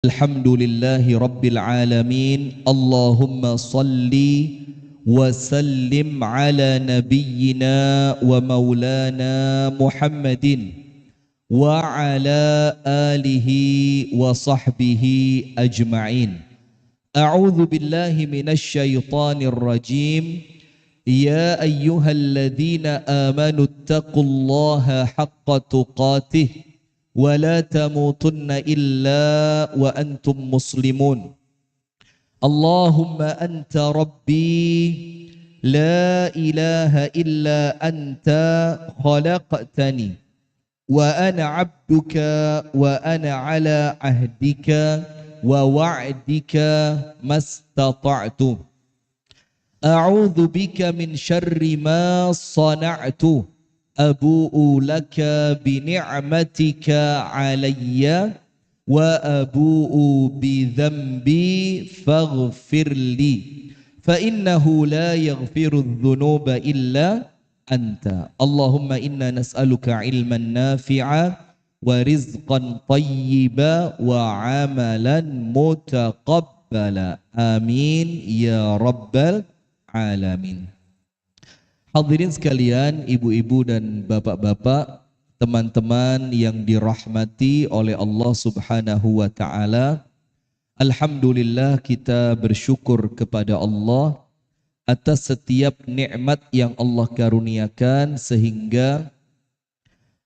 Alhamdulillahi Rabbil Alamin. Allahumma salli wa sallim ala nabiyyina wa maulana Muhammadin wa ala alihi wa sahbihi ajma'in. A'udzu billahi minasy syaithanir rajim. Ya ayyuhalladzina amanu taqullaha haqqa tuqatih wa la tamutunna illa wa antum muslimun. Allahumma anta rabbi la ilaha illa anta khalaqtani wa ana abduka wa ana ala ahdika wa wa'dika mastata'tu. A'udzu bika min syarri ma sana'tu. Abu'u laka bi ni'matika alayya wa abu'u bi dhanbi faghfirli fa innahu la yaghfiru dhunuba illa anta. Allahumma inna nas'aluka ilman nafi'a wa rizqan tayyiba wa amalan mutaqabbala. Amin ya rabbal alamin. Hadirin sekalian, ibu-ibu dan bapak-bapak, teman-teman yang dirahmati oleh Allah Subhanahu wa taala. Alhamdulillah, kita bersyukur kepada Allah atas setiap nikmat yang Allah karuniakan sehingga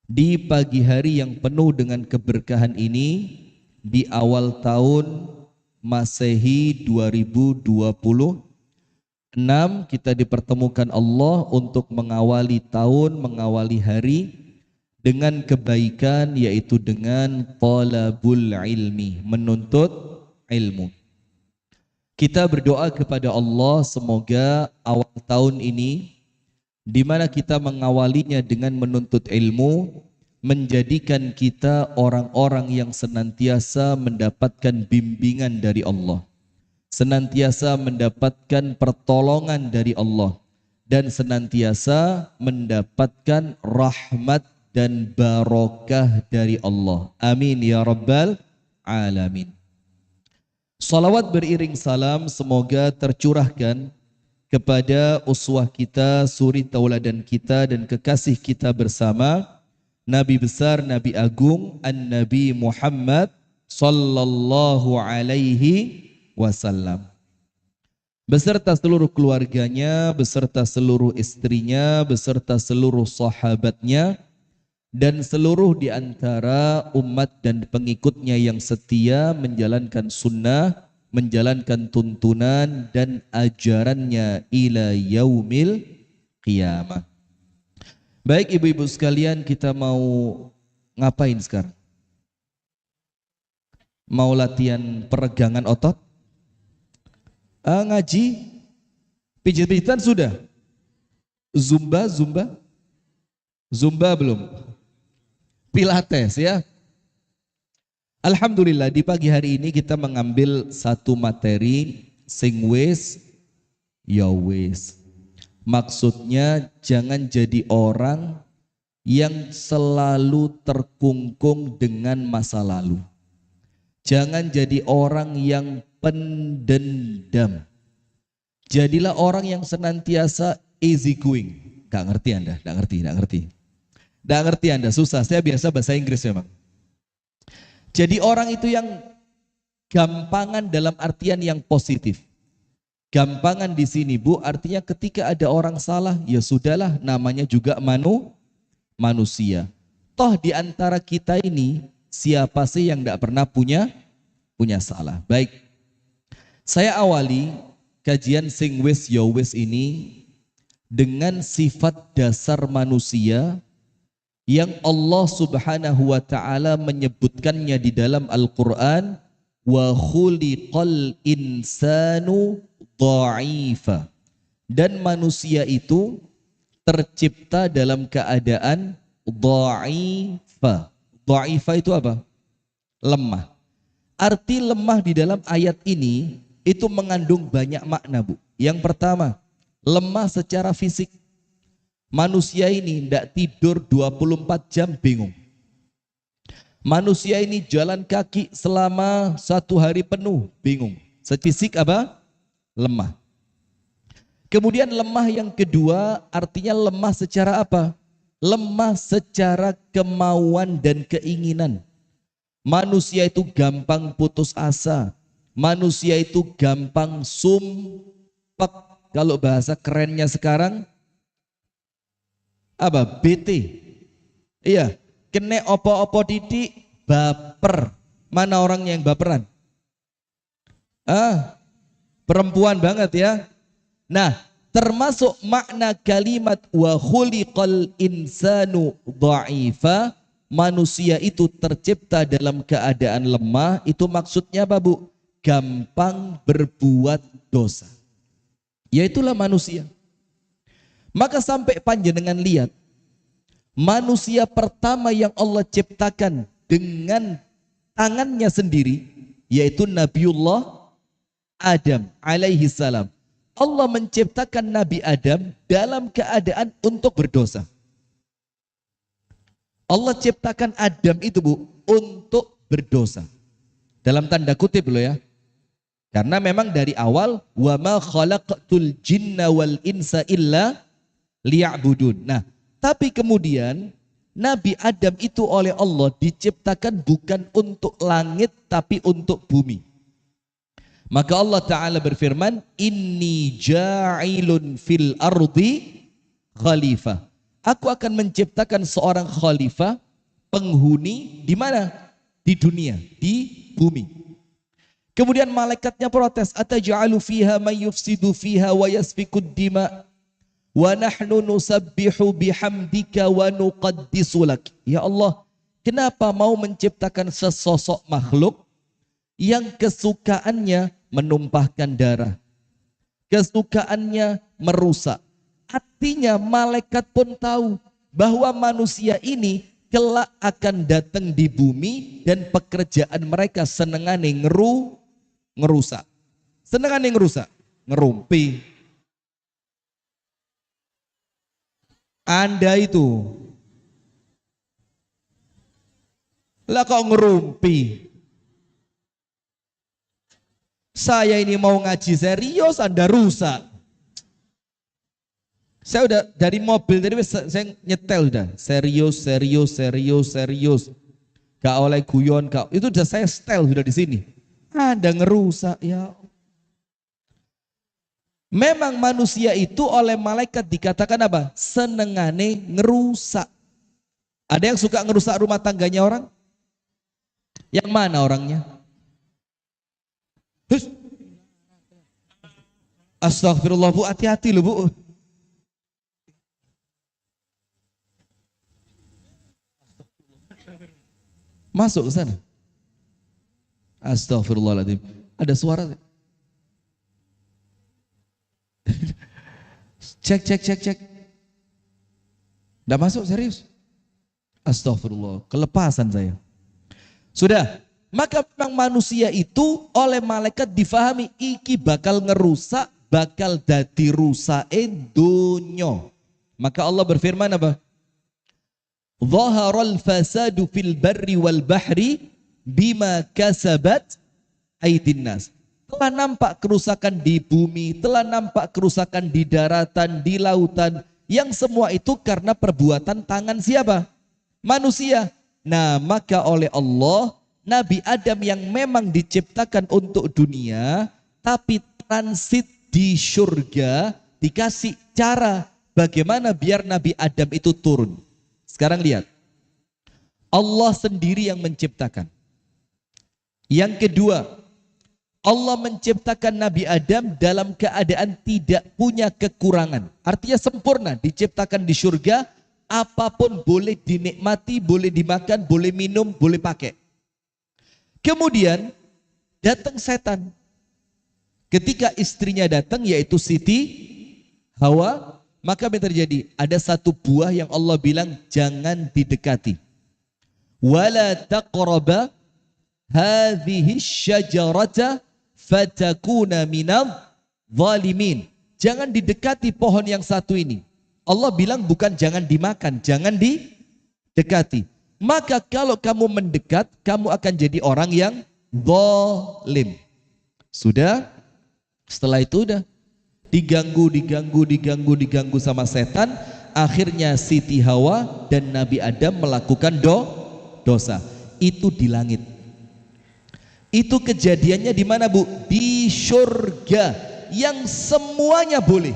di pagi hari yang penuh dengan keberkahan ini di awal tahun Masehi 2026 kita dipertemukan Allah untuk mengawali tahun, mengawali hari dengan kebaikan, yaitu dengan talabul ilmi, menuntut ilmu. Kita berdoa kepada Allah semoga awal tahun ini di mana kita mengawalinya dengan menuntut ilmu menjadikan kita orang-orang yang senantiasa mendapatkan bimbingan dari Allah, senantiasa mendapatkan pertolongan dari Allah, dan senantiasa mendapatkan rahmat dan barokah dari Allah. Amin ya rabbal alamin. Salawat beriring salam semoga tercurahkan kepada uswah kita, suri tauladan kita dan kekasih kita bersama, Nabi besar, Nabi agung, An-Nabi Muhammad sallallahu alaihi wasallam, beserta seluruh keluarganya, beserta seluruh istrinya, beserta seluruh sahabatnya, dan seluruh di antara umat dan pengikutnya yang setia menjalankan sunnah, menjalankan tuntunan dan ajarannya ila yaumil qiyamah. Baik ibu-ibu sekalian, kita mau ngapain sekarang? Mau latihan peregangan otot? Ngaji, pijit-pijitan sudah? Zumba belum? Pilates ya? Alhamdulillah, di pagi hari ini kita mengambil satu materi sing wis ya wis. Maksudnya jangan jadi orang yang selalu terkungkung dengan masa lalu. Jangan jadi orang yang pendendam. Jadilah orang yang senantiasa easy going. Gak ngerti Anda, gak ngerti Anda, susah. Saya biasa bahasa Inggris memang. Jadi orang itu yang gampangan dalam artian yang positif. Gampangan di sini Bu, artinya ketika ada orang salah, ya sudahlah, namanya juga manusia. Toh di antara kita ini siapa sih yang tidak pernah punya salah? Baik, saya awali kajian sing wis ya wis ini dengan sifat dasar manusia yang Allah Subhanahu wa taala menyebutkannya di dalam Al-Qur'an, wa khuliqal insanu dha'ifa. Dan manusia itu tercipta dalam keadaan dha'ifa. Dha'ifa itu apa? Lemah. Arti lemah di dalam ayat ini itu mengandung banyak makna Bu. Yang pertama, lemah secara fisik. Manusia ini tidak tidur 24 jam bingung. Manusia ini jalan kaki selama 1 hari penuh, bingung. Fisik apa? Lemah. Kemudian lemah yang kedua artinya lemah secara apa? Lemah secara kemauan dan keinginan. Manusia itu gampang putus asa. Manusia itu gampang sumpek. Kalau bahasa kerennya sekarang apa? BT. Iya, kena opo-opo titik baper. Mana orangnya yang baperan? Perempuan banget ya. Nah, termasuk makna kalimat wa khuliqal insanu dha'ifa, manusia itu tercipta dalam keadaan lemah, itu maksudnya apa, Bu? Gampang berbuat dosa. Yaitulah manusia. Maka sampai panjenengan lihat, manusia pertama yang Allah ciptakan dengan tangannya sendiri, yaitu Nabiullah Adam alaihi salam. Allah menciptakan Nabi Adam dalam keadaan untuk berdosa. Allah ciptakan Adam itu, Bu, untuk berdosa. Dalam tanda kutip loh ya. Karena memang dari awal wa ma khalaqtul jinna wal insa illa liya'budun. Nah, tapi kemudian Nabi Adam itu oleh Allah diciptakan bukan untuk langit tapi untuk bumi. Maka Allah Ta'ala berfirman, inni ja'ilun fil ardi khalifah. Aku akan menciptakan seorang khalifah, penghuni di mana? Di dunia, di bumi. Kemudian malaikatnya protes, ataj'alu fiha may yufsidu fiha wa yasfikud dima wa nahnu nusabbihu bihamdika wa nuqaddisu lak. Ya Allah, kenapa mau menciptakan sesosok makhluk yang kesukaannya menumpahkan darah, kesukaannya merusak. Artinya malaikat pun tahu bahwa manusia ini kelak akan datang di bumi dan pekerjaan mereka senengane ngerusak. Senengane ngerusak, ngerumpi. Anda itu lah kok ngerumpi? Saya ini mau ngaji serius, Anda rusak. Saya udah dari mobil tadi saya nyetel udah serius. Gak oleh guyon, itu udah saya setel sudah di sini. Anda ngerusak ya. Memang manusia itu oleh malaikat dikatakan apa? Senengane ngerusak. Ada yang suka ngerusak rumah tangganya orang? Yang mana orangnya? Astagfirullah, Bu, hati-hati loh, Bu. Masuk ke sana. Astagfirullahaladzim. Ada suara. Cek. Nggak masuk, serius. Astagfirullah, kelepasan saya. Sudah. Maka memang manusia itu oleh malaikat difahami iki bakal ngerusak, bakal dadi rusake dunyo. Maka Allah berfirman apa? Zaharal fasadu fil barri wal bahri bima kasabat aydin nas. Telah nampak kerusakan di bumi, telah nampak kerusakan di daratan, di lautan, yang semua itu karena perbuatan tangan siapa? Manusia. Nah, maka oleh Allah Nabi Adam yang memang diciptakan untuk dunia, tapi transit di surga, dikasih cara bagaimana biar Nabi Adam itu turun. Sekarang lihat, Allah sendiri yang menciptakan. Yang kedua, Allah menciptakan Nabi Adam dalam keadaan tidak punya kekurangan. Artinya sempurna, diciptakan di surga, apapun boleh dinikmati, boleh dimakan, boleh minum, boleh pakai. Kemudian datang setan. Ketika istrinya datang, yaitu Siti Hawa, maka apa yang terjadi? Ada satu buah yang Allah bilang jangan didekati. Wala taqraba hadhihi syajarata fatakuna minal zalimin. Jangan didekati pohon yang satu ini. Allah bilang bukan jangan dimakan, jangan didekati. maka kalau kamu mendekat, kamu akan jadi orang yang zalim. Sudah, setelah itu udah diganggu sama setan, akhirnya Siti Hawa dan Nabi Adam melakukan dosa. Itu di langit. Itu kejadiannya di mana, Bu? Di surga yang semuanya boleh.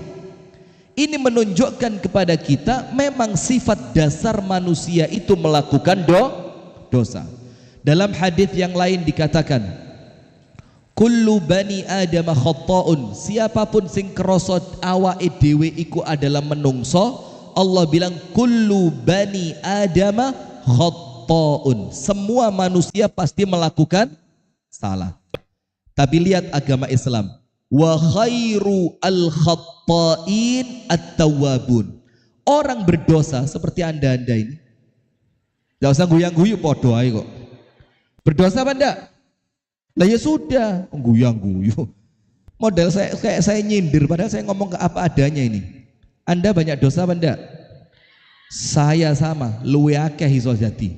Ini menunjukkan kepada kita memang sifat dasar manusia itu melakukan dosa. Dalam hadis yang lain dikatakan, kullu bani adam khata'un, siapapun sing krasa awake dhewe iku adalah menungso, Allah bilang kullu bani adam khata'un, semua manusia pasti melakukan salah. Tapi lihat agama Islam, wa khairu al-khatta'in at-tawwabun. Orang berdosa seperti anda ini, gak usah guyang-guyu, podo ae kok. Berdosa apa enggak? Lah ya sudah, guyang-guyu. Model saya nyindir, padahal saya ngomong ke apa adanya ini. Anda banyak dosa apa enggak? Saya sama, luwe akeh iso jadi.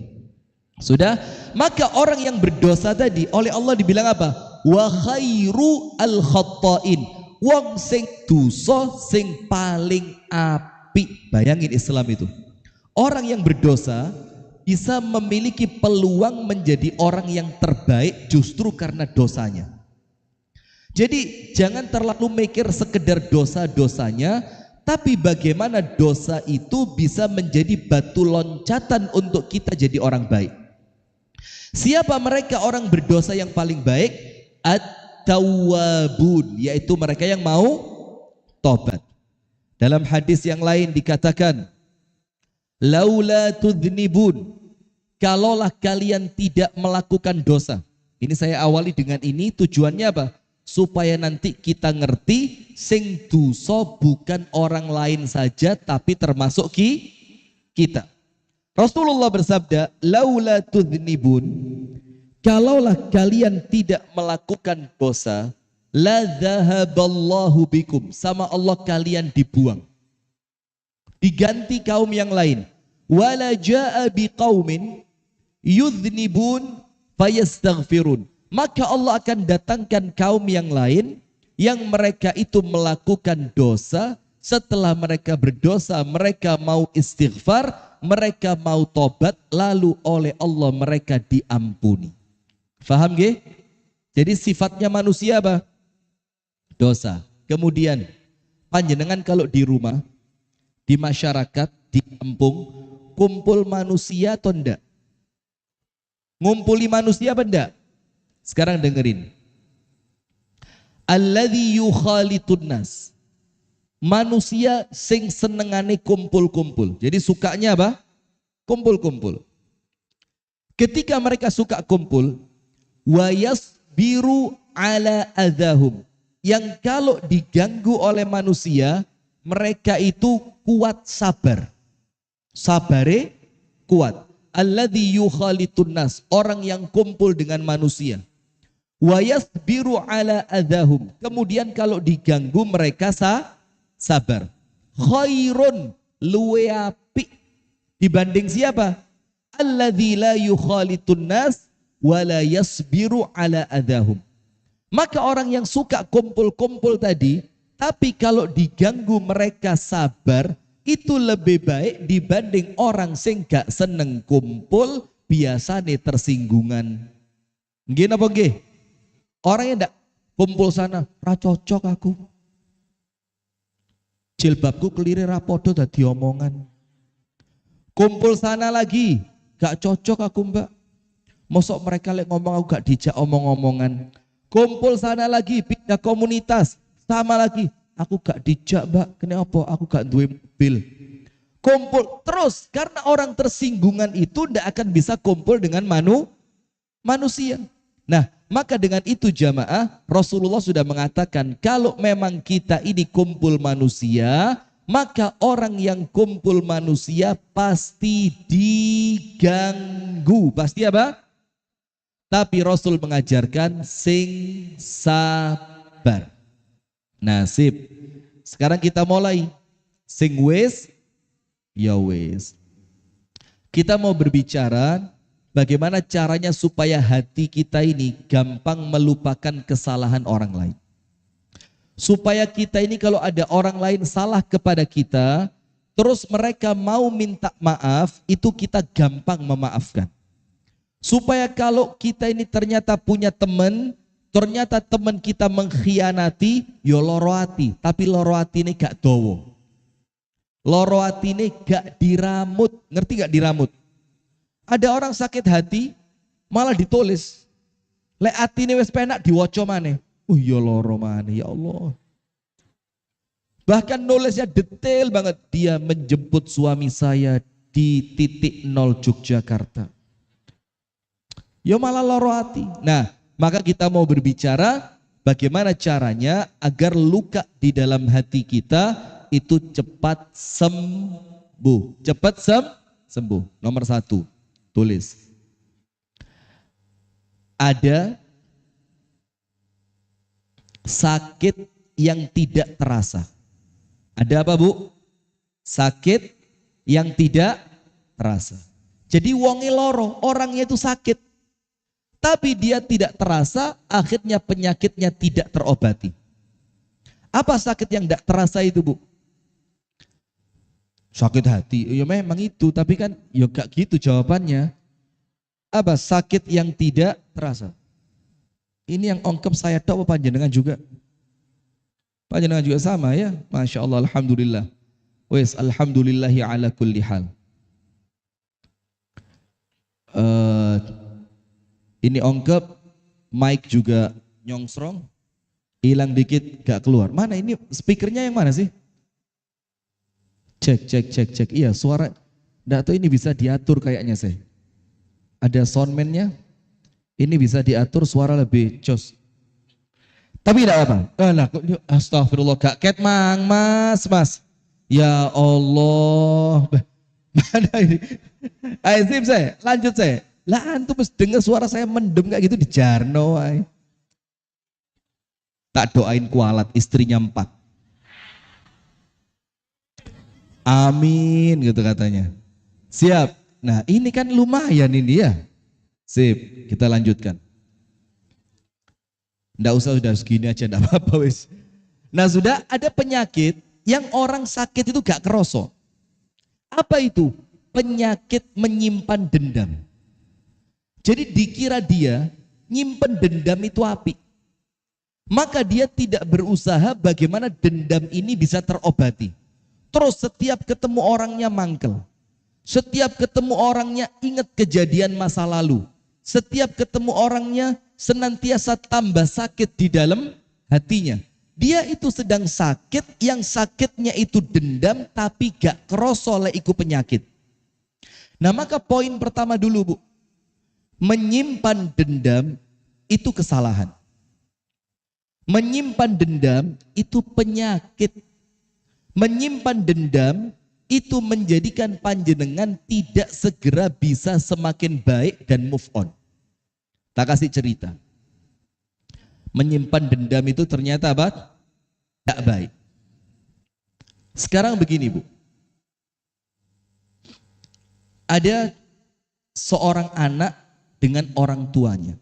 Sudah? Maka orang yang berdosa tadi oleh Allah dibilang apa? Wa khairu al-khatta'in, wong sing dosa sing paling apik. Bayangin Islam itu. Orang yang berdosa bisa memiliki peluang menjadi orang yang terbaik justru karena dosanya. Jadi jangan terlalu mikir sekedar dosa-dosanya, tapi bagaimana dosa itu bisa menjadi batu loncatan untuk kita jadi orang baik. Siapa mereka orang berdosa yang paling baik? At-tawwabun, yaitu mereka yang mau tobat. Dalam hadis yang lain dikatakan, laula tudhnibun, kalaulah kalian tidak melakukan dosa. Ini saya awali dengan ini, tujuannya apa? Supaya nanti kita ngerti sing dosa bukan orang lain saja, tapi termasuk kita. Rasulullah bersabda, laula tudhnibun, kalaulah kalian tidak melakukan dosa, la dhahaballahu bikum, sama Allah kalian dibuang, diganti kaum yang lain. Wala jaa biqaumin yudhnibun fayastaghfirun, maka Allah akan datangkan kaum yang lain yang mereka itu melakukan dosa. Setelah mereka berdosa, mereka mau istighfar, mereka mau tobat, lalu oleh Allah mereka diampuni. Faham gak? Jadi sifatnya manusia apa? Dosa. Kemudian panjenengan kalau di rumah, di masyarakat, di kampung, kumpul manusia atau enggak? Ngumpuli manusia apa enggak? Sekarang dengerin. Alladzi yukhalitun nas, manusia sing senengane kumpul-kumpul. Jadi sukanya apa? Kumpul-kumpul. Ketika mereka suka kumpul, wa yasbiru ala adahum, yang kalau diganggu oleh manusia, mereka itu kuat sabar. Sabare kuat. Alladzi yukhalitun nas, orang yang kumpul dengan manusia. Wa yasbiru ala adahum, kemudian kalau diganggu mereka sabar. Khairun, luwe apik dibanding siapa? Alladzi la yukhalitun nas wa la yasbiru ala adahum. Maka orang yang suka kumpul-kumpul tadi, tapi kalau diganggu mereka sabar, itu lebih baik dibanding orang sing gak seneng kumpul, biasanya tersinggungan. Nggih napa nggih? Orang yang ndak kumpul sana, ra cocok aku. Jilbabku kelire ra podo dadi omongan. Kumpul sana lagi, gak cocok aku mbak. Mosok mereka lek ngomong aku gak dijak omong-omongan. Kumpul sana lagi, pindah komunitas, sama lagi. Aku gak dijak mbak, kenapa? Aku gak duwe mobil. Kumpul terus, karena orang tersinggungan itu ndak akan bisa kumpul dengan manusia. Nah, maka dengan itu jamaah, Rasulullah sudah mengatakan kalau memang kita ini kumpul manusia, maka orang yang kumpul manusia pasti diganggu. Pasti apa? Tapi Rasul mengajarkan sing sabar. Nasib. Sekarang kita mulai. Sing wis, ya wis. Kita mau berbicara bagaimana caranya supaya hati kita ini gampang melupakan kesalahan orang lain. Supaya kita ini kalau ada orang lain salah kepada kita, terus mereka mau minta maaf, itu kita gampang memaafkan. Supaya kalau kita ini ternyata punya teman, ternyata teman kita mengkhianati, yo loro hati, tapi loro hati ini gak dowo. Loro hati ini gak diramut, ngerti gak diramut? Ada orang sakit hati, malah ditulis. Lek hati ini wis penak diwoco maneh. Oh ya loro maneh, ya Allah. Bahkan nulisnya detail banget. Dia menjemput suami saya di titik 0 Yogyakarta. Ya malah loro hati. Nah, maka kita mau berbicara bagaimana caranya agar luka di dalam hati kita itu cepat sembuh. Cepat sembuh. Nomor 1, tulis. Ada sakit yang tidak terasa. Ada apa, Bu? Sakit yang tidak terasa. Jadi wonge loro, orangnya itu sakit. Tapi dia tidak terasa, akhirnya penyakitnya tidak terobati. Apa sakit yang tidak terasa itu, Bu? Sakit hati. Ya memang itu, tapi kan ya gak gitu jawabannya. Apa sakit yang tidak terasa? Ini yang ongkep saya tahu panjenengan juga. Panjenengan juga sama ya. Masya Allah, alhamdulillah. Wes, alhamdulillahi ala kulli hal. Ini ongkep, mic juga nyongsrong, hilang dikit gak keluar. Mana ini speakernya yang mana sih? Cek. Iya suara, nggak tahu ini bisa diatur kayaknya saya. Ada soundman-nya. Ini bisa diatur suara lebih jos. Tapi tidak apa. Astagfirullah, gak ket mang, mas. Ya Allah. Mana ini? Ayo sip saya, lanjut saya. Lah antum mesti dengar suara saya mendem kayak gitu di Jarno. Tak doain kualat, istrinya 4. Amin gitu katanya. Siap. Nah ini kan lumayan ini ya. Sip, kita lanjutkan. Nggak usah, sudah segini aja, nggak apa-apa wis. Nah sudah, ada penyakit yang orang sakit itu gak keroso. Apa itu? Penyakit menyimpan dendam. Jadi dikira dia nyimpen dendam itu api. Maka dia tidak berusaha bagaimana dendam ini bisa terobati. Terus setiap ketemu orangnya mangkel. Setiap ketemu orangnya ingat kejadian masa lalu. Setiap ketemu orangnya senantiasa tambah sakit di dalam hatinya. Dia itu sedang sakit, yang sakitnya itu dendam tapi gak keroso oleh iku penyakit. Nah maka poin pertama dulu, Bu. Menyimpan dendam itu kesalahan. Menyimpan dendam itu penyakit. Menyimpan dendam itu menjadikan panjenengan tidak segera bisa semakin baik dan move on. Tak kasih cerita. Menyimpan dendam itu ternyata apa? Tidak baik. Sekarang begini, Bu. Ada seorang anak dengan orang tuanya.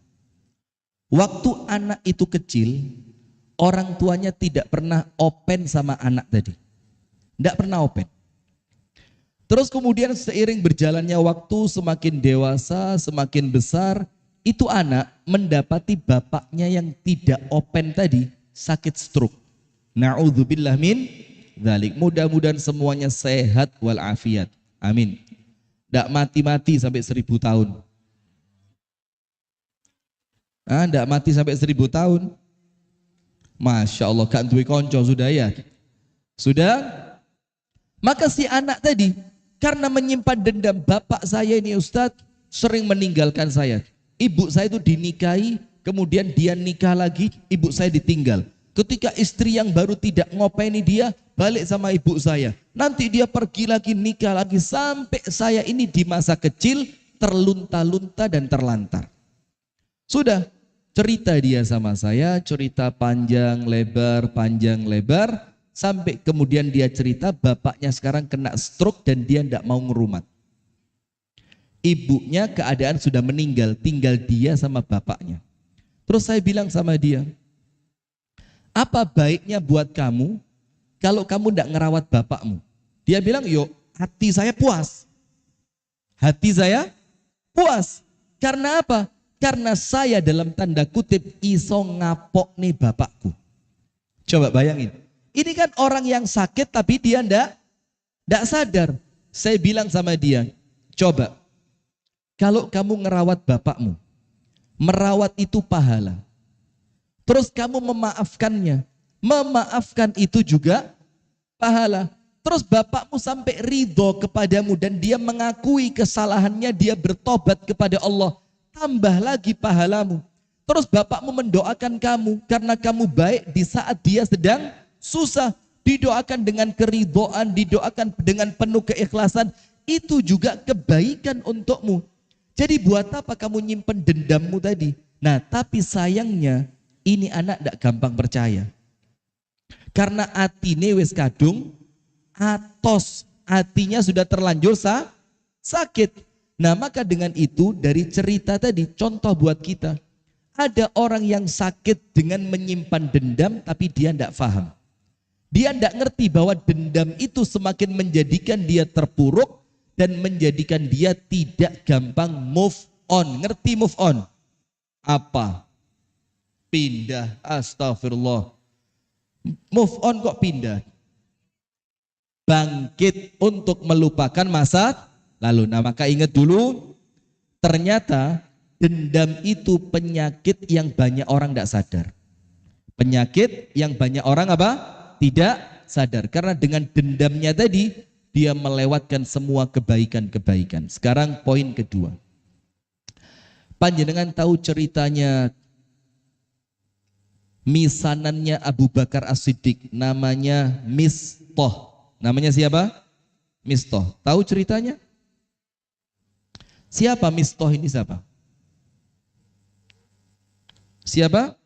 Waktu anak itu kecil, orang tuanya tidak pernah open sama anak tadi. Tidak pernah open. Terus kemudian seiring berjalannya waktu, semakin dewasa, semakin besar, itu anak mendapati bapaknya yang tidak open tadi sakit stroke. Na'udzubillah min dzalik. Mudah-mudahan semuanya sehat walafiat. Amin. Tidak mati-mati sampai 1000 tahun. Tidak mati sampai 1000 tahun. Masya Allah, gak duwe konco sudah ya. Sudah? Maka si anak tadi, karena menyimpan dendam, bapak saya ini Ustadz sering meninggalkan saya. Ibu saya itu dinikahi, kemudian dia nikah lagi, ibu saya ditinggal. Ketika istri yang baru tidak ngopeni dia, balik sama ibu saya. Nanti dia pergi lagi, nikah lagi, sampai saya ini di masa kecil terlunta-lunta dan terlantar. Sudah, cerita dia sama saya, cerita panjang lebar, sampai kemudian dia cerita bapaknya sekarang kena stroke dan dia tidak mau ngerumat. Ibunya keadaan sudah meninggal, tinggal dia sama bapaknya. Terus saya bilang sama dia, apa baiknya buat kamu kalau kamu tidak ngerawat bapakmu? Dia bilang, yuk hati saya puas. Hati saya puas. Karena apa? Karena saya dalam tanda kutip iso ngapok nih bapakku. Coba bayangin. Ini kan orang yang sakit tapi dia ndak sadar. Saya bilang sama dia, coba kalau kamu ngerawat bapakmu, merawat itu pahala. Terus kamu memaafkannya, memaafkan itu juga pahala. Terus bapakmu sampai ridho kepadamu dan dia mengakui kesalahannya, dia bertobat kepada Allah, tambah lagi pahalamu. Terus bapakmu mendoakan kamu karena kamu baik di saat dia sedang susah, didoakan dengan keridhaan, didoakan dengan penuh keikhlasan, itu juga kebaikan untukmu. Jadi buat apa kamu nyimpen dendammu tadi? Nah, tapi sayangnya ini anak tidak gampang percaya. Karena atine wis kadung atos, hatinya sudah terlanjur sakit. Nah, maka dengan itu dari cerita tadi contoh buat kita. Ada orang yang sakit dengan menyimpan dendam tapi dia tidak paham. Dia tidak ngerti bahwa dendam itu semakin menjadikan dia terpuruk dan menjadikan dia tidak gampang move on. Ngerti move on? Apa? Pindah. Astagfirullah. Move on kok pindah? Bangkit untuk melupakan masa lalu. Nah, maka ingat dulu, ternyata dendam itu penyakit yang banyak orang tidak sadar. Penyakit yang banyak orang apa? Tidak sadar. Karena dengan dendamnya tadi, dia melewatkan semua kebaikan-kebaikan. Sekarang poin kedua. Panjenengan tahu ceritanya misanannya Abu Bakar As-Siddiq, namanya Mistah. Namanya siapa? Mistah. Tahu ceritanya? Siapa Mistah ini siapa? Siapa?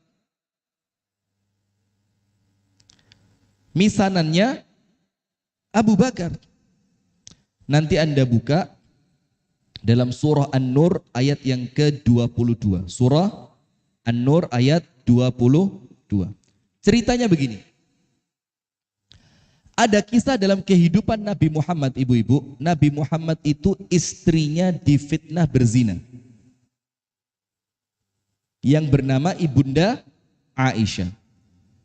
Misanannya Abu Bakar. Nanti Anda buka dalam surah An-Nur ayat yang ke-22. Surah An-Nur ayat 22. Ceritanya begini. Ada kisah dalam kehidupan Nabi Muhammad, ibu-ibu. Nabi Muhammad itu istrinya difitnah berzina. Yang bernama Ibunda Aisyah.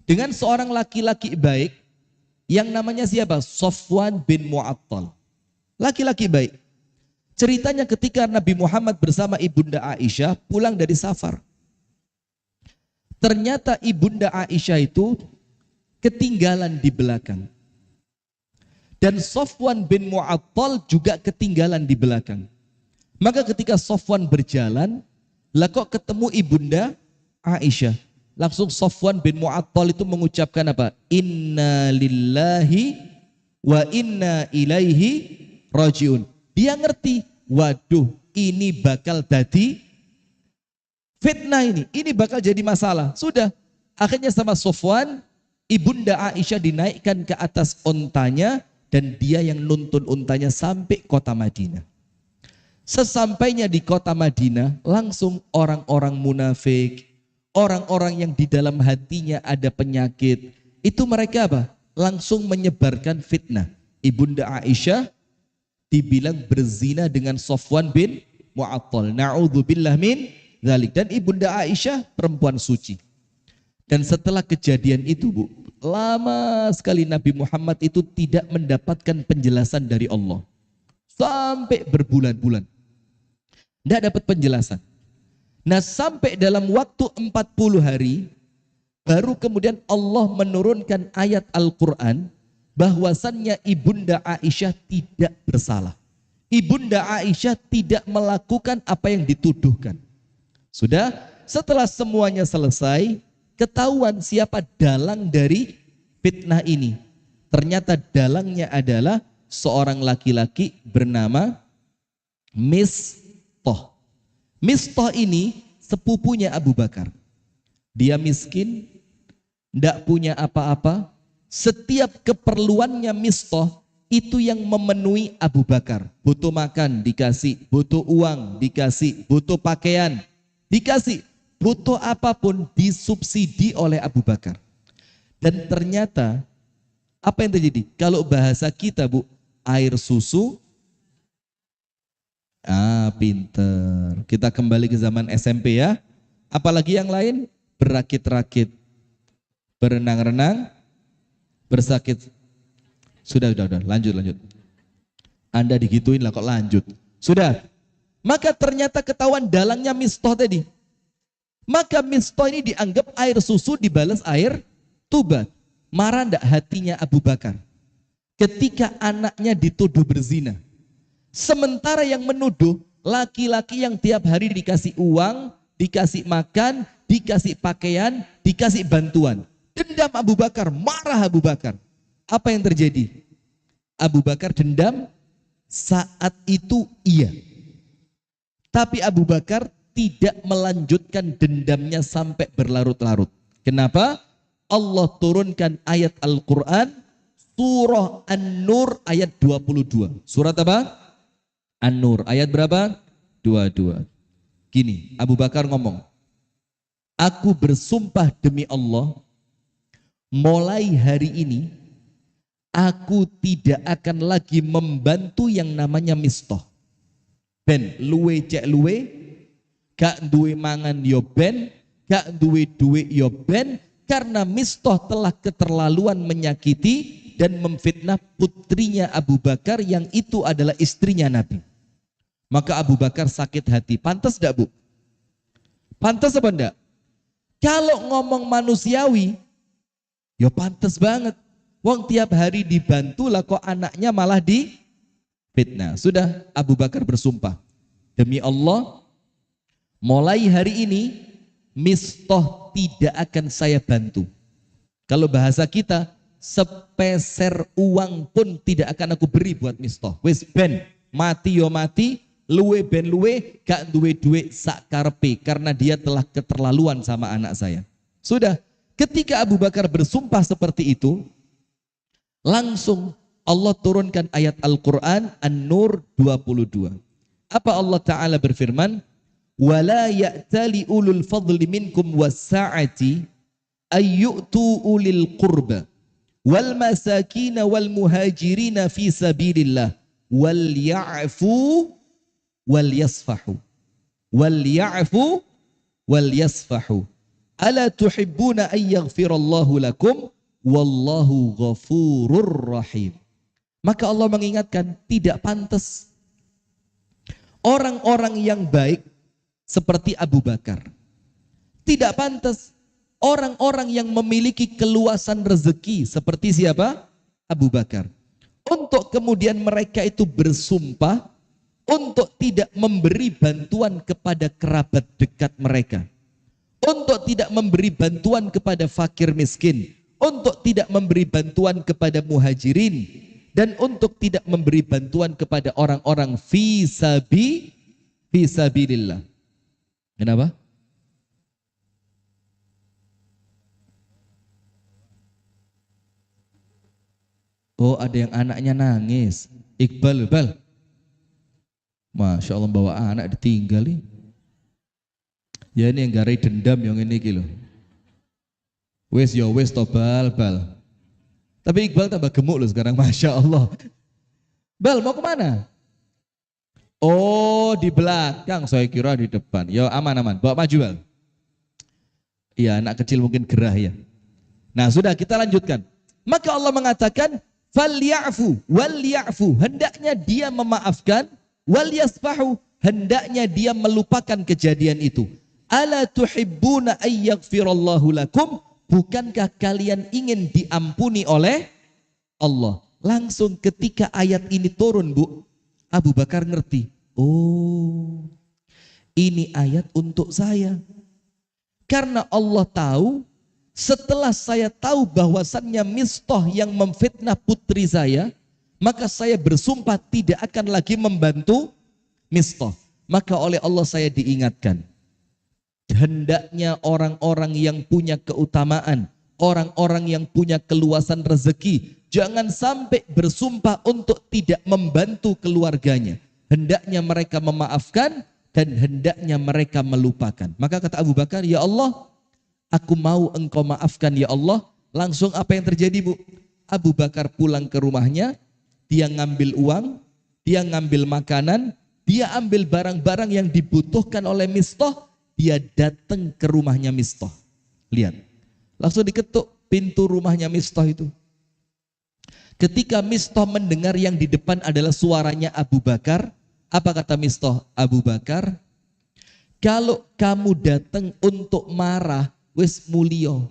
Dengan seorang laki-laki baik yang namanya siapa? Safwan bin Mu'attal. Laki-laki baik. Ceritanya ketika Nabi Muhammad bersama Ibunda Aisyah pulang dari safar. Ternyata Ibunda Aisyah itu ketinggalan di belakang. Dan Safwan bin Mu'attal juga ketinggalan di belakang. Maka ketika Safwan berjalan, lah kok ketemu Ibunda Aisyah. Langsung Safwan bin Mu'attal itu mengucapkan apa? Inna lillahi wa inna ilaihi rajiun. Dia ngerti, waduh ini bakal jadi fitnah ini bakal jadi masalah. Sudah, akhirnya sama Safwan, Ibunda Aisyah dinaikkan ke atas ontanya dan dia yang nuntun untanya sampai kota Madinah. Sesampainya di kota Madinah, langsung orang-orang munafik, orang-orang yang di dalam hatinya ada penyakit, itu mereka apa? Langsung menyebarkan fitnah. Ibunda Aisyah dibilang berzina dengan Safwan bin Mu'attal. Na'udzubillah min dzalik. Dan Ibunda Aisyah perempuan suci. Dan setelah kejadian itu, Bu, lama sekali Nabi Muhammad itu tidak mendapatkan penjelasan dari Allah. Sampai berbulan-bulan. Tidak dapat penjelasan. Nah, sampai dalam waktu 40 hari, baru kemudian Allah menurunkan ayat Al-Quran bahwasannya Ibunda Aisyah tidak bersalah. Ibunda Aisyah tidak melakukan apa yang dituduhkan. Sudah, setelah semuanya selesai, ketahuan siapa dalang dari fitnah ini. Ternyata dalangnya adalah seorang laki-laki bernama Mistah. Mistah ini sepupunya Abu Bakar. Dia miskin, tidak punya apa-apa. Setiap keperluannya Mistah itu yang memenuhi Abu Bakar. Butuh makan dikasih, butuh uang dikasih, butuh pakaian dikasih, butuh apapun disubsidi oleh Abu Bakar. Dan ternyata apa yang terjadi? Kalau bahasa kita Bu, air susu, pinter. Kita kembali ke zaman SMP ya. Apalagi yang lain? Berakit-rakit, berenang-renang, bersakit. Sudah, lanjut. Anda digituin lah kok lanjut. Sudah. Maka ternyata ketahuan dalangnya mistoh tadi. Maka mistoh ini dianggap air susu dibalas air tubat. Marah ndak hatinya Abu Bakar ketika anaknya dituduh berzina. Sementara yang menuduh laki-laki yang tiap hari dikasih uang, dikasih makan, dikasih pakaian, dikasih bantuan. Dendam Abu Bakar, marah Abu Bakar. Apa yang terjadi? Abu Bakar dendam saat itu iya. Tapi Abu Bakar tidak melanjutkan dendamnya sampai berlarut-larut. Kenapa? Allah turunkan ayat Al-Quran surah An-Nur ayat 22. Surat apa? An-Nur ayat berapa? 22. Gini, Abu Bakar ngomong, aku bersumpah demi Allah, mulai hari ini aku tidak akan lagi membantu yang namanya mistoh. Ben, luwe cek luwe, gak duwe mangan yo ben, gak duwe duwe yo ben, karena mistoh telah keterlaluan menyakiti dan memfitnah putrinya Abu Bakar yang itu adalah istrinya Nabi. Maka Abu Bakar sakit hati. Pantas enggak Bu? Pantas apa enggak? Kalau ngomong manusiawi, ya pantas banget. Wong tiap hari dibantu lah kok anaknya malah difitnah. Sudah Abu Bakar bersumpah. Demi Allah, mulai hari ini mistoh tidak akan saya bantu. Kalau bahasa kita, sepeser uang pun tidak akan aku beri buat mistoh. Wis ben, mati yo mati, luwe ben luwe, gak duwe duwe sak karepe, karena dia telah keterlaluan sama anak saya. Sudah, ketika Abu Bakar bersumpah seperti itu, langsung Allah turunkan ayat Al-Quran An-Nur 22. Apa Allah Ta'ala berfirman? وَلَا يَأْتَلِ أُولُو الْفَضْلِ مِنْكُمْ وَالسَّعَةِ أَيُّؤْتُوا أُولِي الْقُرْبَ وَالْمَسَاكِينَ وَالْمُهَاجِرِينَ فِي سَبِيلِ اللَّهِ وَلْيَعْفُوا وَلْيَصْفَحُوا وَلْيَعْفُوا وَلْيَصْفَحُوا أَلَا تُحِبُّونَ أَن يَغْفِرَ اللَّهُ لَكُمْ وَاللَّهُ غَفُورٌ رَحِيمٌ. Maka Allah mengingatkan, tidak pantas orang-orang yang baik seperti Abu Bakar. Tidak pantas orang-orang yang memiliki keluasan rezeki seperti siapa? Abu Bakar. Untuk kemudian mereka itu bersumpah untuk tidak memberi bantuan kepada kerabat dekat mereka. Untuk tidak memberi bantuan kepada fakir miskin. Untuk tidak memberi bantuan kepada muhajirin. Dan untuk tidak memberi bantuan kepada orang-orang fi sabilillah. Kenapa? Oh, ada yang anaknya nangis. Iqbal. Masya Allah, bawa anak ditinggali. Ya ini yang garai dendam yang ini gitu. Wes to bal. Tapi Iqbal tambah gemuk loh sekarang, Masya Allah. Bal mau kemana? Oh di belakang, saya kira di depan. Ya aman, bawa maju Bal. Iya anak kecil mungkin gerah ya. Nah sudah kita lanjutkan. Maka Allah mengatakan, falyafu walyafu, hendaknya dia memaafkan, walyasfahu, hendaknya dia melupakan kejadian itu. Ala tuhibbuna ayyaghfirallahu lakum, bukankah kalian ingin diampuni oleh Allah? Langsung ketika ayat ini turun Bu, Abu Bakar ngerti, oh ini ayat untuk saya. Karena Allah tahu, setelah saya tahu bahwasannya Mistoh yang memfitnah putri saya, maka saya bersumpah tidak akan lagi membantu Mistoh. Maka oleh Allah saya diingatkan, hendaknya orang-orang yang punya keutamaan, orang-orang yang punya keluasan rezeki, Jangan sampai bersumpah untuk tidak membantu keluarganya. Hendaknya mereka memaafkan dan hendaknya mereka melupakan. Maka kata Abu Bakar, ya Allah, aku mau engkau maafkan ya Allah. Langsung apa yang terjadi, Bu? Abu Bakar pulang ke rumahnya, dia ngambil uang, dia ngambil makanan, dia ambil barang-barang yang dibutuhkan oleh Mistah, dia datang ke rumahnya Mistah. Lihat, langsung diketuk pintu rumahnya Mistah itu. Ketika Mistah mendengar yang di depan adalah suaranya Abu Bakar, apa kata Mistah? Abu Bakar, kalau kamu datang untuk marah, wis mulio,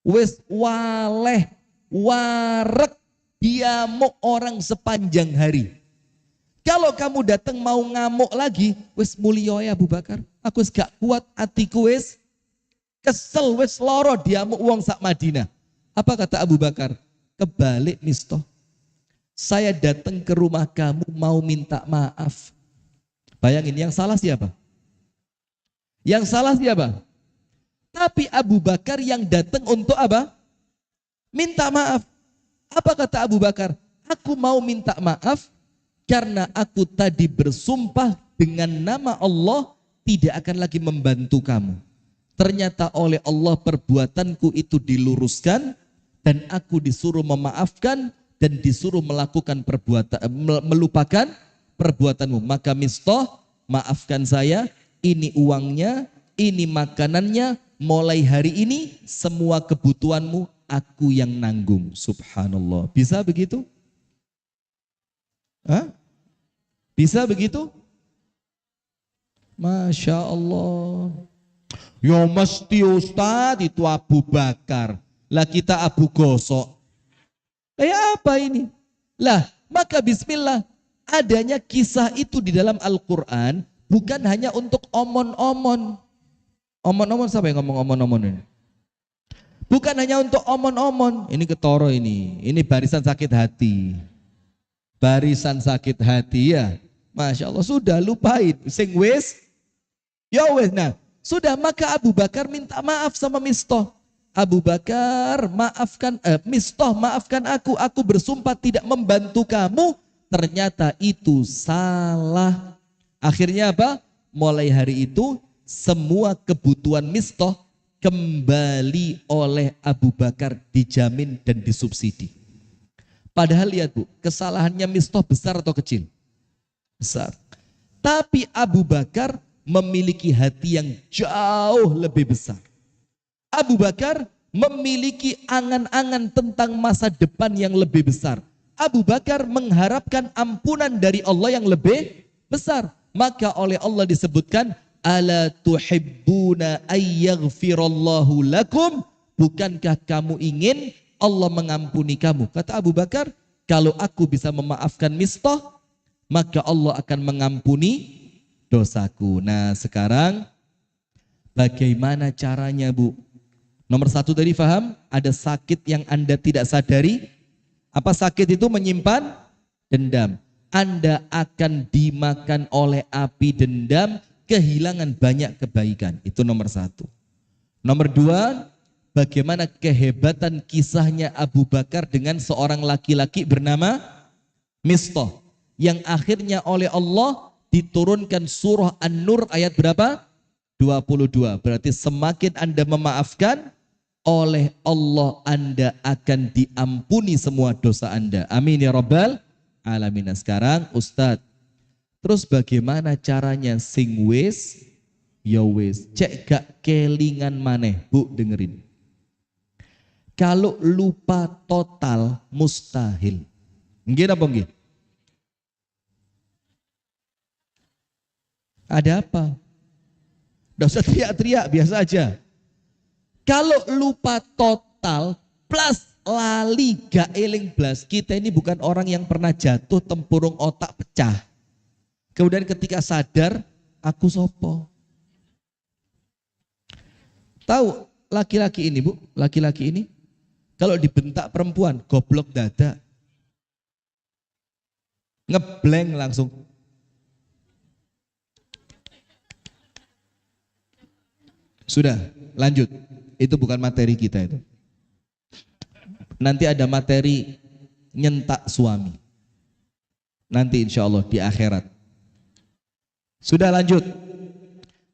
wis waleh, warek, diamuk orang sepanjang hari. Kalau kamu datang mau ngamuk lagi, wis mulio ya Abu Bakar. Aku wis gak kuat, hatiku wis kesel, wis loro diamuk wong sak Madinah. Apa kata Abu Bakar? Kebalik Mistah. Saya datang ke rumah kamu mau minta maaf. Bayangin, yang salah siapa? Yang salah siapa? Tapi Abu Bakar yang datang untuk apa? Minta maaf. Apa kata Abu Bakar? Aku mau minta maaf karena aku tadi bersumpah dengan nama Allah tidak akan lagi membantu kamu. Ternyata oleh Allah perbuatanku itu diluruskan dan aku disuruh memaafkan dan disuruh melakukan melupakan perbuatanmu. Maka Mistah, maafkan saya, ini uangnya, ini makanannya, mulai hari ini semua kebutuhanmu aku yang nanggung. Subhanallah. Bisa begitu? Hah? Bisa begitu? Masya Allah. Ya mesti Ustadz itu Abu Bakar. Lah kita Abu Gosok. Ya apa ini? Lah maka bismillah, adanya kisah itu di dalam Al-Quran bukan hanya untuk omon-omon. Omon-omon, siapa yang ngomong omon-omon ini? Bukan hanya untuk omon-omon. Ini ketoro ini barisan sakit hati. Barisan sakit hati ya. Masya Allah, sudah lupain. Sing wis, ya wis. Nah, sudah, maka Abu Bakar minta maaf sama Mistah. Abu Bakar, maafkan, Mistah, maafkan aku bersumpah tidak membantu kamu, ternyata itu salah. Akhirnya apa? Mulai hari itu, semua kebutuhan Mistah kembali oleh Abu Bakar, dijamin dan disubsidi. Padahal lihat Bu, kesalahannya Mistah besar atau kecil? Besar. Tapi Abu Bakar memiliki hati yang jauh lebih besar. Abu Bakar memiliki angan-angan tentang masa depan yang lebih besar. Abu Bakar mengharapkan ampunan dari Allah yang lebih besar. Maka oleh Allah disebutkan, ala tuhibbuna ayyaghfirallahu lakum, bukankah kamu ingin Allah mengampuni kamu? Kata Abu Bakar, kalau aku bisa memaafkan Mistah, maka Allah akan mengampuni dosaku. Nah sekarang bagaimana caranya Bu? Nomor satu tadi paham, ada sakit yang Anda tidak sadari. Apa sakit itu? Menyimpan dendam. Anda akan dimakan oleh api dendam, kehilangan banyak kebaikan. Itu nomor satu. Nomor dua, bagaimana kehebatan kisahnya Abu Bakar dengan seorang laki-laki bernama Mistah, yang akhirnya oleh Allah diturunkan surah An-Nur ayat berapa? 22. Berarti semakin Anda memaafkan, oleh Allah Anda akan diampuni semua dosa Anda. Amin ya Rabbal alamin. Sekarang Ustadz, terus bagaimana caranya sing wis ya wis, cek gak kelingan maneh? Bu dengerin, kalau lupa total mustahil. Nggih apa nggih? Ada apa? Nggak usah teriak-teriak, biasa aja. Kalau lupa total plus lali gak eling blas, kita ini bukan orang yang pernah jatuh tempurung otak pecah. Kemudian ketika sadar, aku sopo. Tahu laki-laki ini Bu, laki-laki ini kalau dibentak perempuan, goblok dada. Ngebleng langsung. Sudah, lanjut. Itu bukan materi kita itu. Nanti ada materi nyentak suami. Nanti insya Allah di akhirat. Sudah lanjut.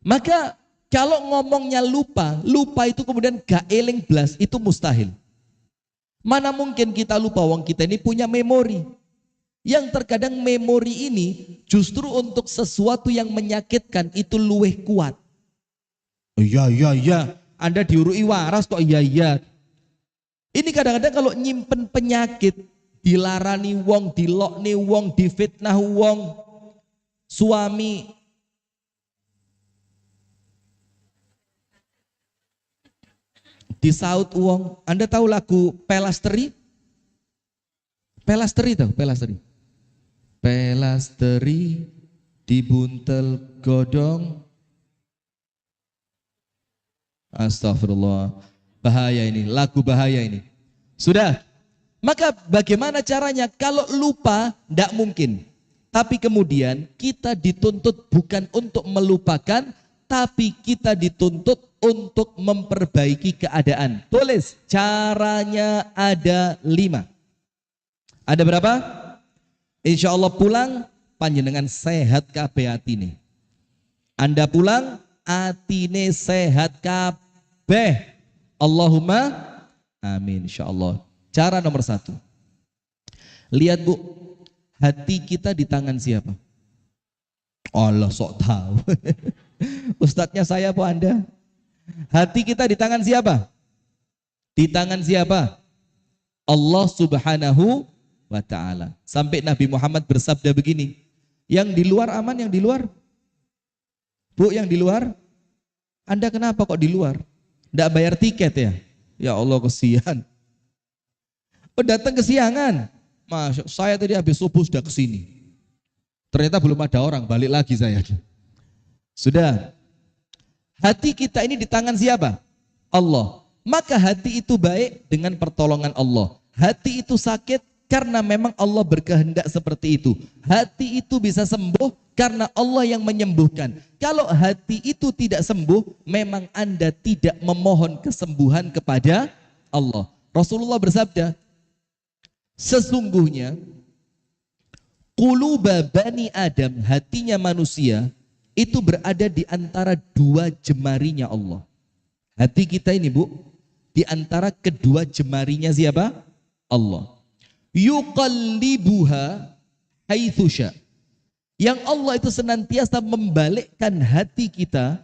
Maka kalau ngomongnya lupa, lupa itu kemudian gak eling blas, itu mustahil. Mana mungkin kita lupa, wong kita ini punya memori. Yang terkadang memori ini justru untuk sesuatu yang menyakitkan itu luweh kuat. Iya. Anda diurui waras kok iya. Ini kadang-kadang kalau nyimpen penyakit, dilarani wong, dilokne wong, difitnah wong, suami disaut wong. Anda tahu lagu Pelasteri? Pelasteri tahu, Pelasteri. Pelasteri dibuntel godong. Astagfirullah. Bahaya ini, lagu bahaya ini. Sudah. Maka bagaimana caranya? Kalau lupa, tidak mungkin. Tapi kemudian kita dituntut bukan untuk melupakan, tapi kita dituntut untuk memperbaiki keadaan. Tulis, caranya ada 5. Ada berapa? Insya Allah pulang, panjenengan sehat kabeh atine. Anda pulang, atine sehat kabeh. Allahumma amin, insya Allah. Cara nomor 1. Lihat Bu, hati kita di tangan siapa? Allah sok tahu. Ustadznya saya apa Anda? Hati kita di tangan siapa? Di tangan siapa? Allah Subhanahu wa ta'ala. Sampai Nabi Muhammad bersabda begini, yang di luar aman, yang di luar? Bu, yang di luar? Anda kenapa kok di luar? Nggak bayar tiket ya? Ya Allah kesian. Oh datang kesiangan. Masya, saya tadi habis subuh sudah kesini. Ternyata belum ada orang, balik lagi saya. Sudah. Hati kita ini di tangan siapa? Allah. Maka hati itu baik dengan pertolongan Allah. Hati itu sakit karena memang Allah berkehendak seperti itu. Hati itu bisa sembuh karena Allah yang menyembuhkan. Kalau hati itu tidak sembuh, memang Anda tidak memohon kesembuhan kepada Allah. Rasulullah bersabda, sesungguhnya quluba bani Adam, hatinya manusia, itu berada di antara 2 jemarinya Allah. Hati kita ini Bu, di antara kedua jemarinya siapa? Allah. Yuqallibuha haitsu sya. Yang Allah itu senantiasa membalikkan hati kita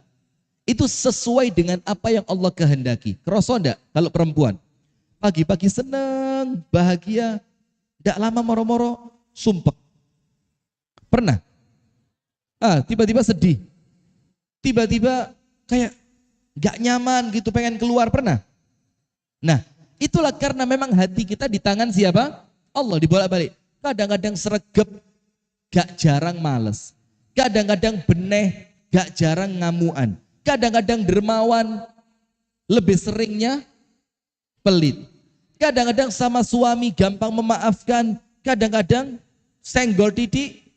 itu sesuai dengan apa yang Allah kehendaki. Kroso enggak kalau perempuan? Pagi-pagi senang, bahagia, enggak lama moro-moro sumpek. Pernah? Tiba-tiba sedih. Tiba-tiba kayak enggak nyaman gitu, pengen keluar, pernah? Nah, itulah karena memang hati kita di tangan siapa? Allah, dibolak-balik. Kadang-kadang sregep, gak jarang males. Kadang-kadang beneh, gak jarang ngamuan. Kadang-kadang dermawan, lebih seringnya pelit. Kadang-kadang sama suami gampang memaafkan. Kadang-kadang senggol titik,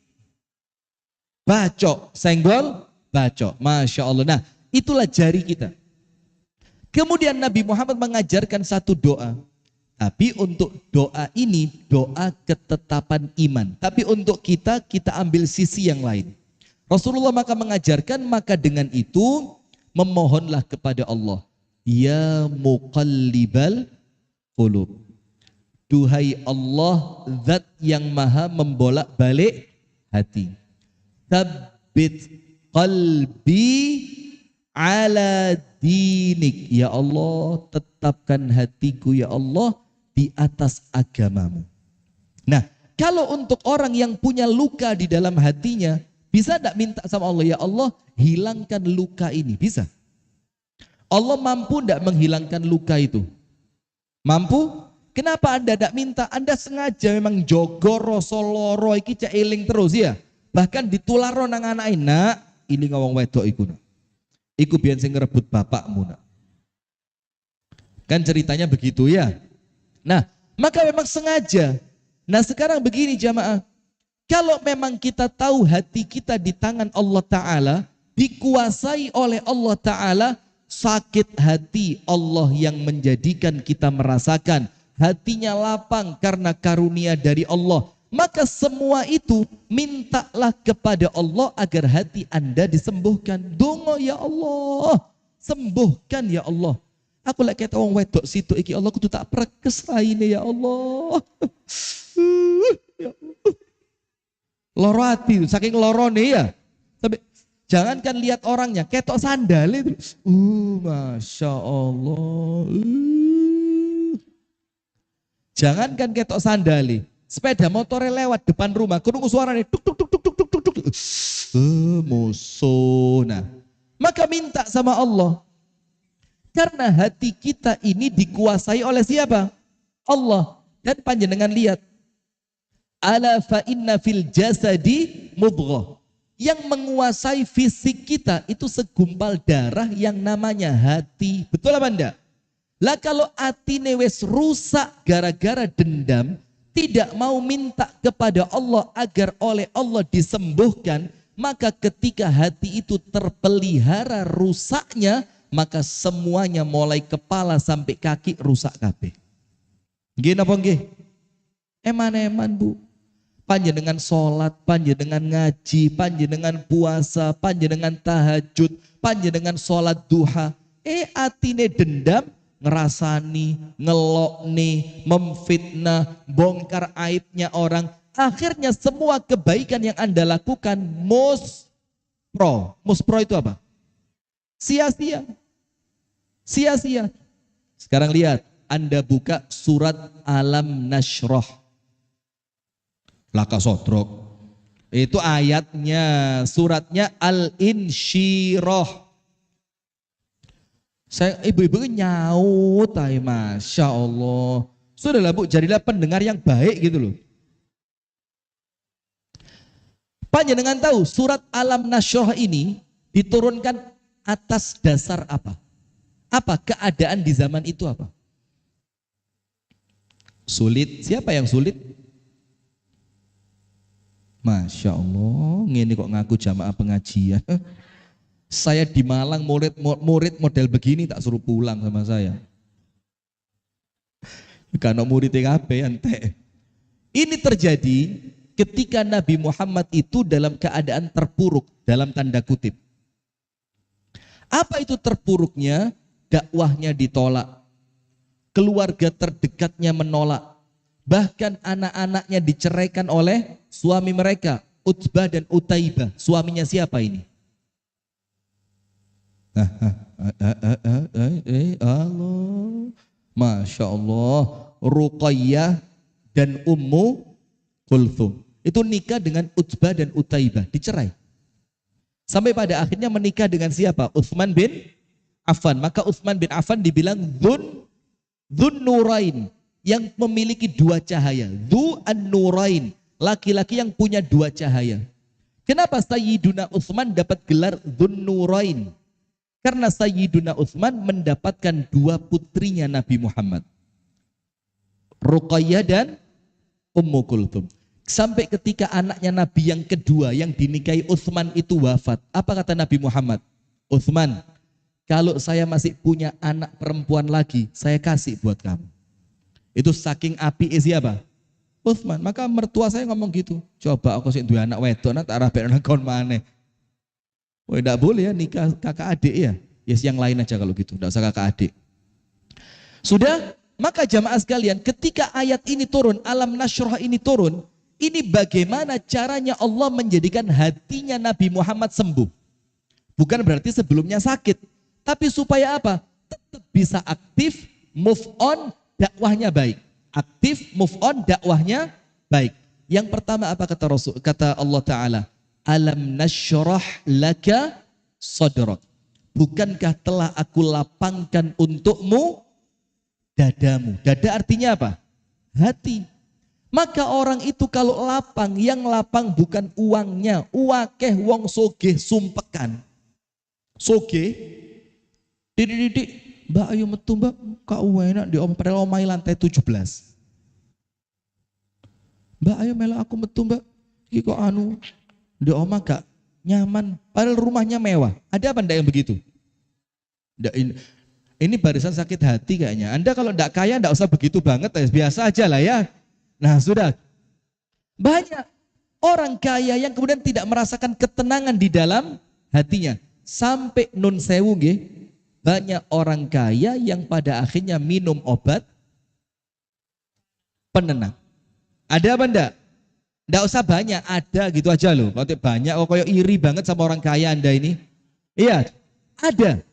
bacok. Senggol, bacok. Masya Allah. Nah, itulah jari kita. Kemudian Nabi Muhammad mengajarkan satu doa. Tapi untuk doa ini doa ketetapan iman. Tapi untuk kita ambil sisi yang lain. Rasulullah maka mengajarkan, maka dengan itu memohonlah kepada Allah. Ya muqallibal qulub. Duhai Allah, zat yang maha membolak-balik hati. Tsabbit qalbi ala dinik. Ya Allah, tetapkan hatiku ya Allah di atas agamamu. Nah, kalau untuk orang yang punya luka di dalam hatinya, bisa tidak minta sama Allah, ya Allah hilangkan luka ini? Bisa. Allah mampu tidak menghilangkan luka itu? Mampu? Kenapa Anda tidak minta? Anda sengaja memang jogo rasa loro iki cak eling terus ya. Bahkan ditularo nang anake, nak, ini ngomong wedok iku nak. Iku biyen sing ngerebut bapakmu nak. Kan ceritanya begitu ya. Nah, maka memang sengaja. Nah, sekarang begini jamaah. Kalau memang kita tahu hati kita di tangan Allah Ta'ala, dikuasai oleh Allah Ta'ala, sakit hati Allah yang menjadikan kita merasakan hatinya lapang karena karunia dari Allah. Maka semua itu mintalah kepada Allah agar hati Anda disembuhkan. Dongo ya Allah, sembuhkan ya Allah. Aku lek kata wong wedok situ iki Allah kudu tak prekes raine ya Allah. Ya Allah. Loro hati saking lorone ya. Sampai jangankan lihat orangnya, ketok sandal itu. Masya Allah. Jangankan ketok sandali, sepeda motornya lewat depan rumah, kurung suaranya tuk tuk tuk tuk tuk tuk tuk tuk. Musuh. Nah, maka minta sama Allah. Karena hati kita ini dikuasai oleh siapa? Allah. Dan panjenengan lihat. Ala fa inna fil jasadi mudghah. Yang menguasai fisik kita itu segumpal darah yang namanya hati. Betul apa enggak? Lah kalau atine wis rusak gara-gara dendam, tidak mau minta kepada Allah agar oleh Allah disembuhkan, maka ketika hati itu terpelihara rusaknya, maka semuanya mulai kepala sampai kaki rusak kabeh. Nggih napa nggih? Eman-eman Bu. Panjenengan sholat, panjenengan ngaji, panjenengan puasa, panjenengan tahajud, panjenengan sholat duha. Atine dendam, ngerasani, ngelokni, memfitnah, bongkar aibnya orang. Akhirnya semua kebaikan yang Anda lakukan muspro. Muspro itu apa? Sia-sia. Sia-sia. Sekarang lihat, Anda buka surat Alam Nashrah. Laka sodrok. Itu ayatnya, suratnya Al-Insyirah. Saya ibu-ibu nyaut, Masya Allah. Sudahlah Bu, jadilah pendengar yang baik gitu loh. Panjenengan tahu surat Alam Nashrah ini diturunkan atas dasar apa? Apa keadaan di zaman itu apa? Sulit. Siapa yang sulit? Masya Allah, ini kok ngaku jamaah pengajian. Saya di Malang murid model begini tak suruh pulang sama saya. Karena murid TKP ente. Ini terjadi ketika Nabi Muhammad itu dalam keadaan terpuruk, dalam tanda kutip. Apa itu terpuruknya? Dakwahnya ditolak. Keluarga terdekatnya menolak. Bahkan anak-anaknya diceraikan oleh suami mereka. Utbah dan Utaibah. Suaminya siapa ini? Allah, Masya Allah, Ruqayyah dan Ummu Kulthum itu nikah dengan Utbah dan Utaibah, dicerai. Sampai pada akhirnya menikah dengan siapa? Utsman bin Affan. Maka Utsman bin Affan dibilang Dzun Nurain, yang memiliki dua cahaya. Dzu an-Nurain, laki-laki yang punya dua cahaya. Kenapa Sayyiduna Utsman dapat gelar Dzun Nurain? Karena Sayyiduna Utsman mendapatkan dua putrinya Nabi Muhammad. Ruqayyah dan Ummu Kulthum. Sampai ketika anaknya Nabi yang kedua yang dinikahi Utsman itu wafat. Apa kata Nabi Muhammad? Utsman, kalau saya masih punya anak perempuan lagi, saya kasih buat kamu. Itu saking api siapa? Utsman. Maka mertua saya ngomong gitu. Coba aku sih dua anak wedok, tak arah benar kon maneh. Oh, tidak boleh ya nikah kakak adik ya. Yes, yang lain aja kalau gitu. Tidak usah kakak adik. Sudah, maka jamaah sekalian, ketika ayat ini turun, Alam Nashrah ini turun, ini bagaimana caranya Allah menjadikan hatinya Nabi Muhammad sembuh. Bukan berarti sebelumnya sakit, tapi supaya apa? Tetap bisa aktif, move on, dakwahnya baik. Aktif, move on, dakwahnya baik. Yang pertama apa kata Rasul? Kata Allah Ta'ala, Alam nasyrah laka sadrak. Bukankah telah aku lapangkan untukmu dadamu? Dada artinya apa? Hati. Maka orang itu kalau lapang, yang lapang bukan uangnya. Uakeh wong sogeh sumpekan. Sogeh, didik, Mbak ayo metu Mbak, kak enak di om padahal omai lantai 17. Mbak ayo mela aku metu Mbak, iki kok anu di oma gak nyaman, padahal rumahnya mewah. Ada apa ndak yang begitu? Ini barisan sakit hati kayaknya. Anda kalau enggak kaya enggak usah begitu banget, biasa aja lah ya. Nah sudah, banyak orang kaya yang kemudian tidak merasakan ketenangan di dalam hatinya. Sampai nun sewu nggih, banyak orang kaya yang pada akhirnya minum obat penenang. Ada apa enggak? Enggak usah banyak, ada gitu aja loh. Kalau banyak, kayak iri banget sama orang kaya Anda ini. Iya, ada.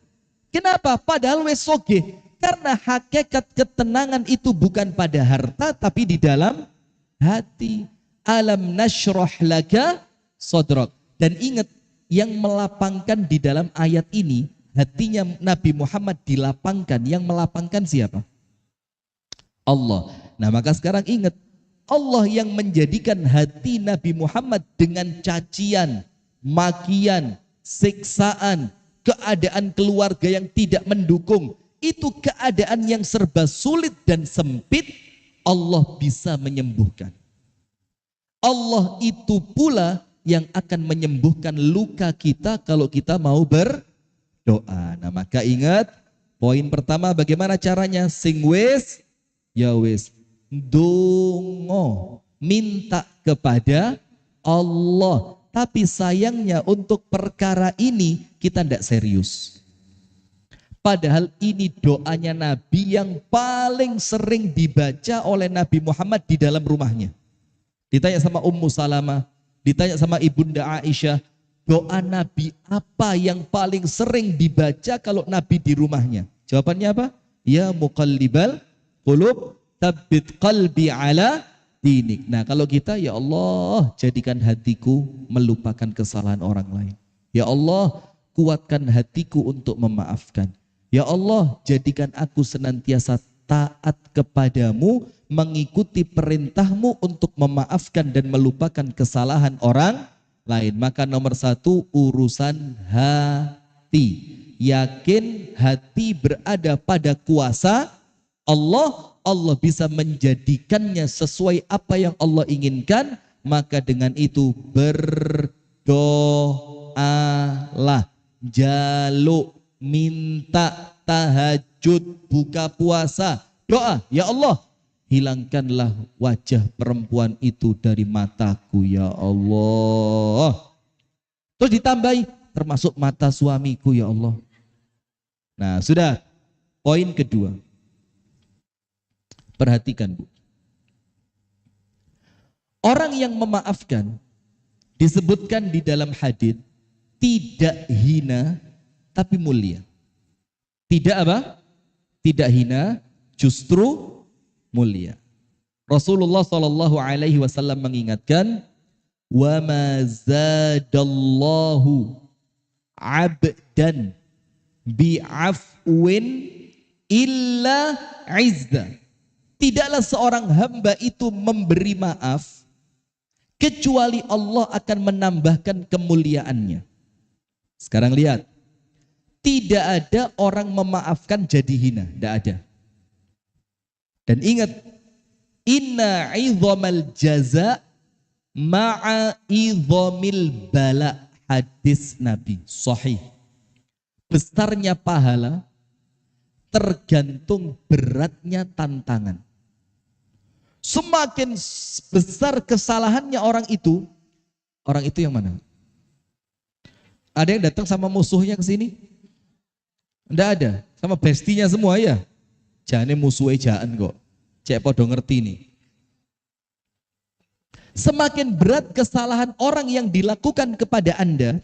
Kenapa? Padahal wes soge. Karena hakikat ketenangan itu bukan pada harta, tapi di dalam hati. Alam nashrah laka sodrok. Dan ingat, yang melapangkan di dalam ayat ini, hatinya Nabi Muhammad dilapangkan. Yang melapangkan siapa? Allah. Nah maka sekarang ingat, Allah yang menjadikan hati Nabi Muhammad dengan cacian, makian, siksaan, keadaan keluarga yang tidak mendukung, itu keadaan yang serba sulit dan sempit, Allah bisa menyembuhkan. Allah itu pula yang akan menyembuhkan luka kita kalau kita mau berdoa. Nah maka ingat, poin pertama bagaimana caranya? Sing wis ya wis, dongo, minta kepada Allah. Tapi sayangnya untuk perkara ini kita tidak serius. Padahal ini doanya Nabi yang paling sering dibaca oleh Nabi Muhammad di dalam rumahnya. Ditanya sama Ummu Salamah, ditanya sama Ibunda Aisyah, doa Nabi apa yang paling sering dibaca kalau Nabi di rumahnya? Jawabannya apa? Ya muqallibal qulub, tsabbit qalbi ala dinik. Nah kalau kita, ya Allah jadikan hatiku melupakan kesalahan orang lain. Ya Allah kuatkan hatiku untuk memaafkan. Ya Allah jadikan aku senantiasa taat kepadamu, mengikuti perintahmu untuk memaafkan dan melupakan kesalahan orang lain. Maka nomor satu, urusan hati. Yakin hati berada pada kuasa Allah. Allah bisa menjadikannya sesuai apa yang Allah inginkan. Maka dengan itu berdoalah, jaluk, minta, tahajud, buka puasa, doa. Ya Allah, hilangkanlah wajah perempuan itu dari mataku ya Allah. Terus ditambahi, termasuk mata suamiku ya Allah. Nah sudah, poin kedua. Perhatikan Bu. Orang yang memaafkan disebutkan di dalam hadis tidak hina tapi mulia. Tidak apa? Tidak hina, justru mulia. Rasulullah Shallallahu Alaihi Wasallam mengingatkan, wa ma zadallahu abdan bi'afwin illa izza. Tidaklah seorang hamba itu memberi maaf kecuali Allah akan menambahkan kemuliaannya. Sekarang lihat, tidak ada orang memaafkan jadi hina, tidak ada. Dan ingat, inna idhamal jaza ma'a idhamil bala, hadis Nabi sahih. Besarnya pahala tergantung beratnya tantangan. Semakin besar kesalahannya orang itu yang mana? Ada yang datang sama musuhnya ke sini? Enggak ada, sama bestinya semua ya. Jane musuhe jaan kok. Cek podo ngerti nih. Semakin berat kesalahan orang yang dilakukan kepada Anda,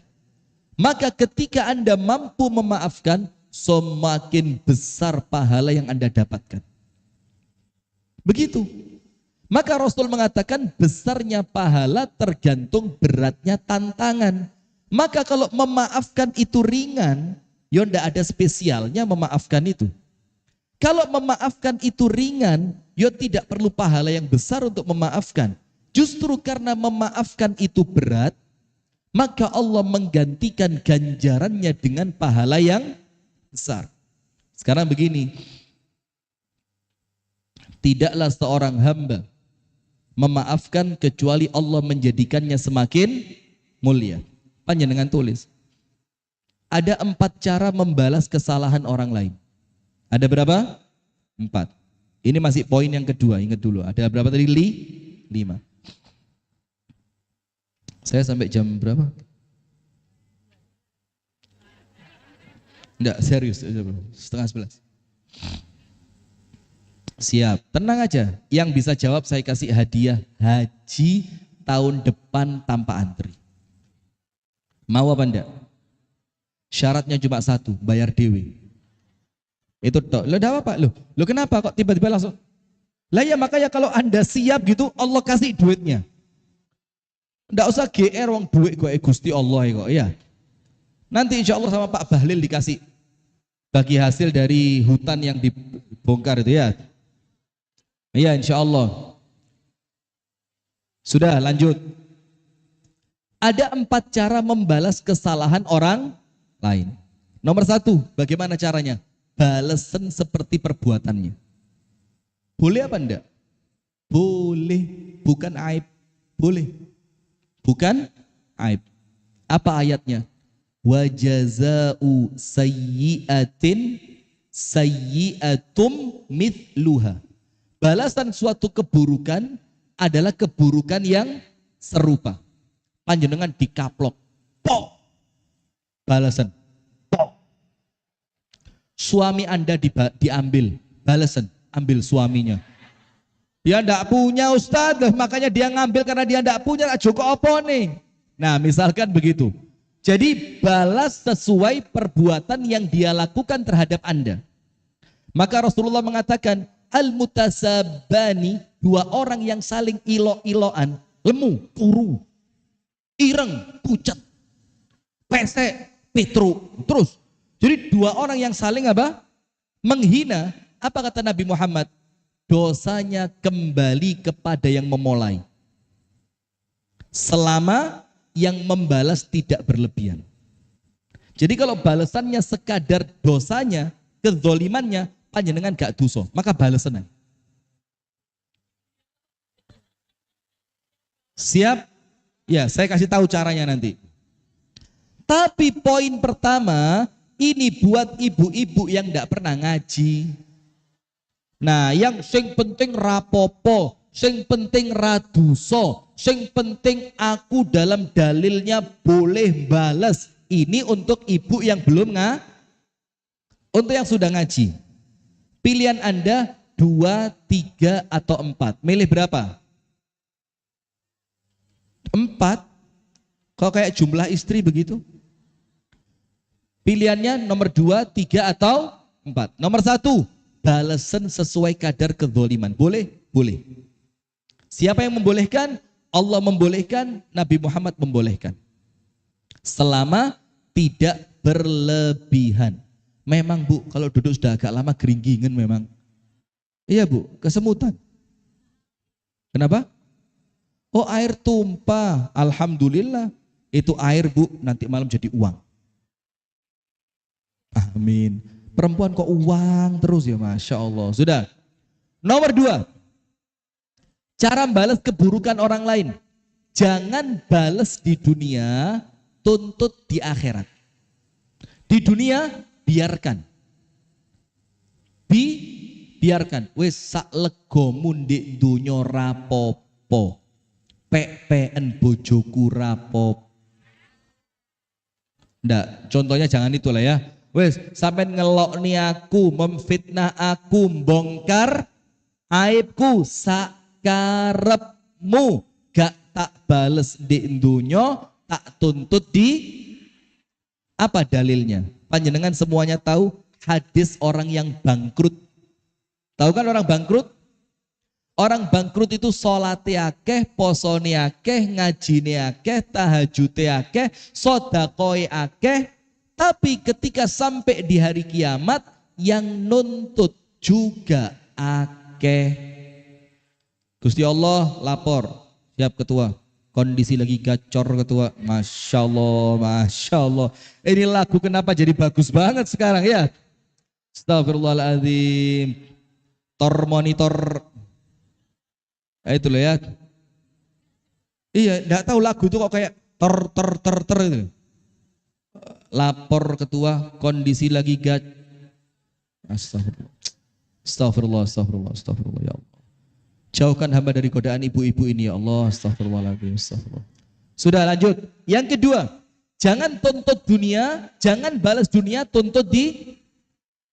maka ketika Anda mampu memaafkan, semakin besar pahala yang Anda dapatkan. Begitu. Maka Rasul mengatakan besarnya pahala tergantung beratnya tantangan. Maka kalau memaafkan itu ringan, ya ndak ada spesialnya memaafkan itu. Kalau memaafkan itu ringan, ya tidak perlu pahala yang besar untuk memaafkan. Justru karena memaafkan itu berat, maka Allah menggantikan ganjarannya dengan pahala yang besar. Sekarang begini, tidaklah seorang hamba memaafkan kecuali Allah menjadikannya semakin mulia. Panjenengan tulis, ada 4 cara membalas kesalahan orang lain. Ada berapa? 4. Ini masih poin yang kedua, ingat dulu. Ada berapa tadi? 5. Saya sampai jam berapa? Enggak, serius. Setengah 11. Siap, tenang aja. Yang bisa jawab saya kasih hadiah haji tahun depan tanpa antri. Mau apa enggak? Syaratnya cuma satu, bayar dewe. Itu toh. Lo enggak apa-apa. Lo kenapa kok tiba-tiba langsung? Lah ya makanya kalau Anda siap gitu, Allah kasih duitnya. Enggak usah GR wong duit gue Gusti Allah kok ya. Nanti insya Allah sama Pak Bahlil dikasih bagi hasil dari hutan yang dibongkar itu ya. Iya insya Allah. Sudah lanjut. Ada 4 cara membalas kesalahan orang lain. Nomor 1, bagaimana caranya? Balasan seperti perbuatannya. Boleh apa enggak? Boleh, bukan aib. Boleh. Bukan aib. Apa ayatnya? Wa jaza'u sayyi'atin sayyi'atum mithluha. Balasan suatu keburukan adalah keburukan yang serupa. Panjenengan dikaplok, pok. Balasan, pok. Suami Anda diambil, balasan, ambil suaminya. Dia enggak punya Ustadz, makanya dia ngambil karena dia enggak punya. Joko apa nih? Nah misalkan begitu. Jadi balas sesuai perbuatan yang dia lakukan terhadap Anda. Maka Rasulullah mengatakan, al-mutasabani, 2 orang yang saling ilo-iloan, lemu, kuru, ireng, pucat, pesek, petru, terus. Jadi 2 orang yang saling apa? Menghina. Apa kata Nabi Muhammad? Dosanya kembali kepada yang memulai. Selama yang membalas tidak berlebihan. Jadi kalau balasannya sekadar dosanya, kezolimannya, panjenengan gak dosa, maka balasan. Siap? Ya, saya kasih tahu caranya nanti. Tapi poin pertama, ini buat ibu-ibu yang gak pernah ngaji. Nah, yang sing penting rapopo, sing penting raduso, sing penting aku dalam dalilnya boleh balas. Ini untuk ibu yang belum untuk yang sudah ngaji. Pilihan Anda 2, 3, atau 4. Milih berapa? 4. Kok kayak jumlah istri begitu? Pilihannya nomor 2, 3, atau 4. Nomor 1, balasan sesuai kadar kezaliman. Boleh? Boleh. Siapa yang membolehkan? Allah membolehkan, Nabi Muhammad membolehkan. Selama tidak berlebihan. Memang Bu, kalau duduk sudah agak lama geringgingan memang. Iya Bu, kesemutan. Kenapa? Oh air tumpah, alhamdulillah. Itu air Bu, nanti malam jadi uang. Amin. Perempuan kok uang terus ya, Masya Allah. Sudah. Nomor 2, cara balas keburukan orang lain. Jangan balas di dunia, tuntut di akhirat. Di dunia biarkan. Biarkan. Wis sak legomu ndek donya rapopo. PPN bojoku rapopo. Ndak, contohnya jangan itulah ya. Wis sampai ngelokni aku, memfitnah aku, bongkar aibku sakarepmu, gak tak bales di dunya, tak tuntut di apa dalilnya? Panjenengan semuanya tahu hadis orang yang bangkrut. Tahu kan orang bangkrut? Orang bangkrut itu sholate akeh, posone akeh, ngajine akeh, tahajute akeh, sedekah akeh, tapi ketika sampai di hari kiamat yang nuntut juga akeh. Gusti Allah lapor, siap ketua. Kondisi lagi gacor ketua, Masya Allah, Masya Allah. Ini lagu kenapa jadi bagus banget sekarang ya? Astagfirullahaladzim. Tor monitor. Itu loh ya. Iya, enggak tahu lagu itu kok kayak ter itu. Lapor ketua, kondisi lagi Astagfirullah. Astagfirullah, astagfirullah, astagfirullah ya Allah. Jauhkan hamba dari godaan ibu-ibu ini ya Allah. Astagfirullahaladzim, astagfirullah. Sudah lanjut. Yang kedua, jangan tuntut dunia, jangan balas dunia, tuntut di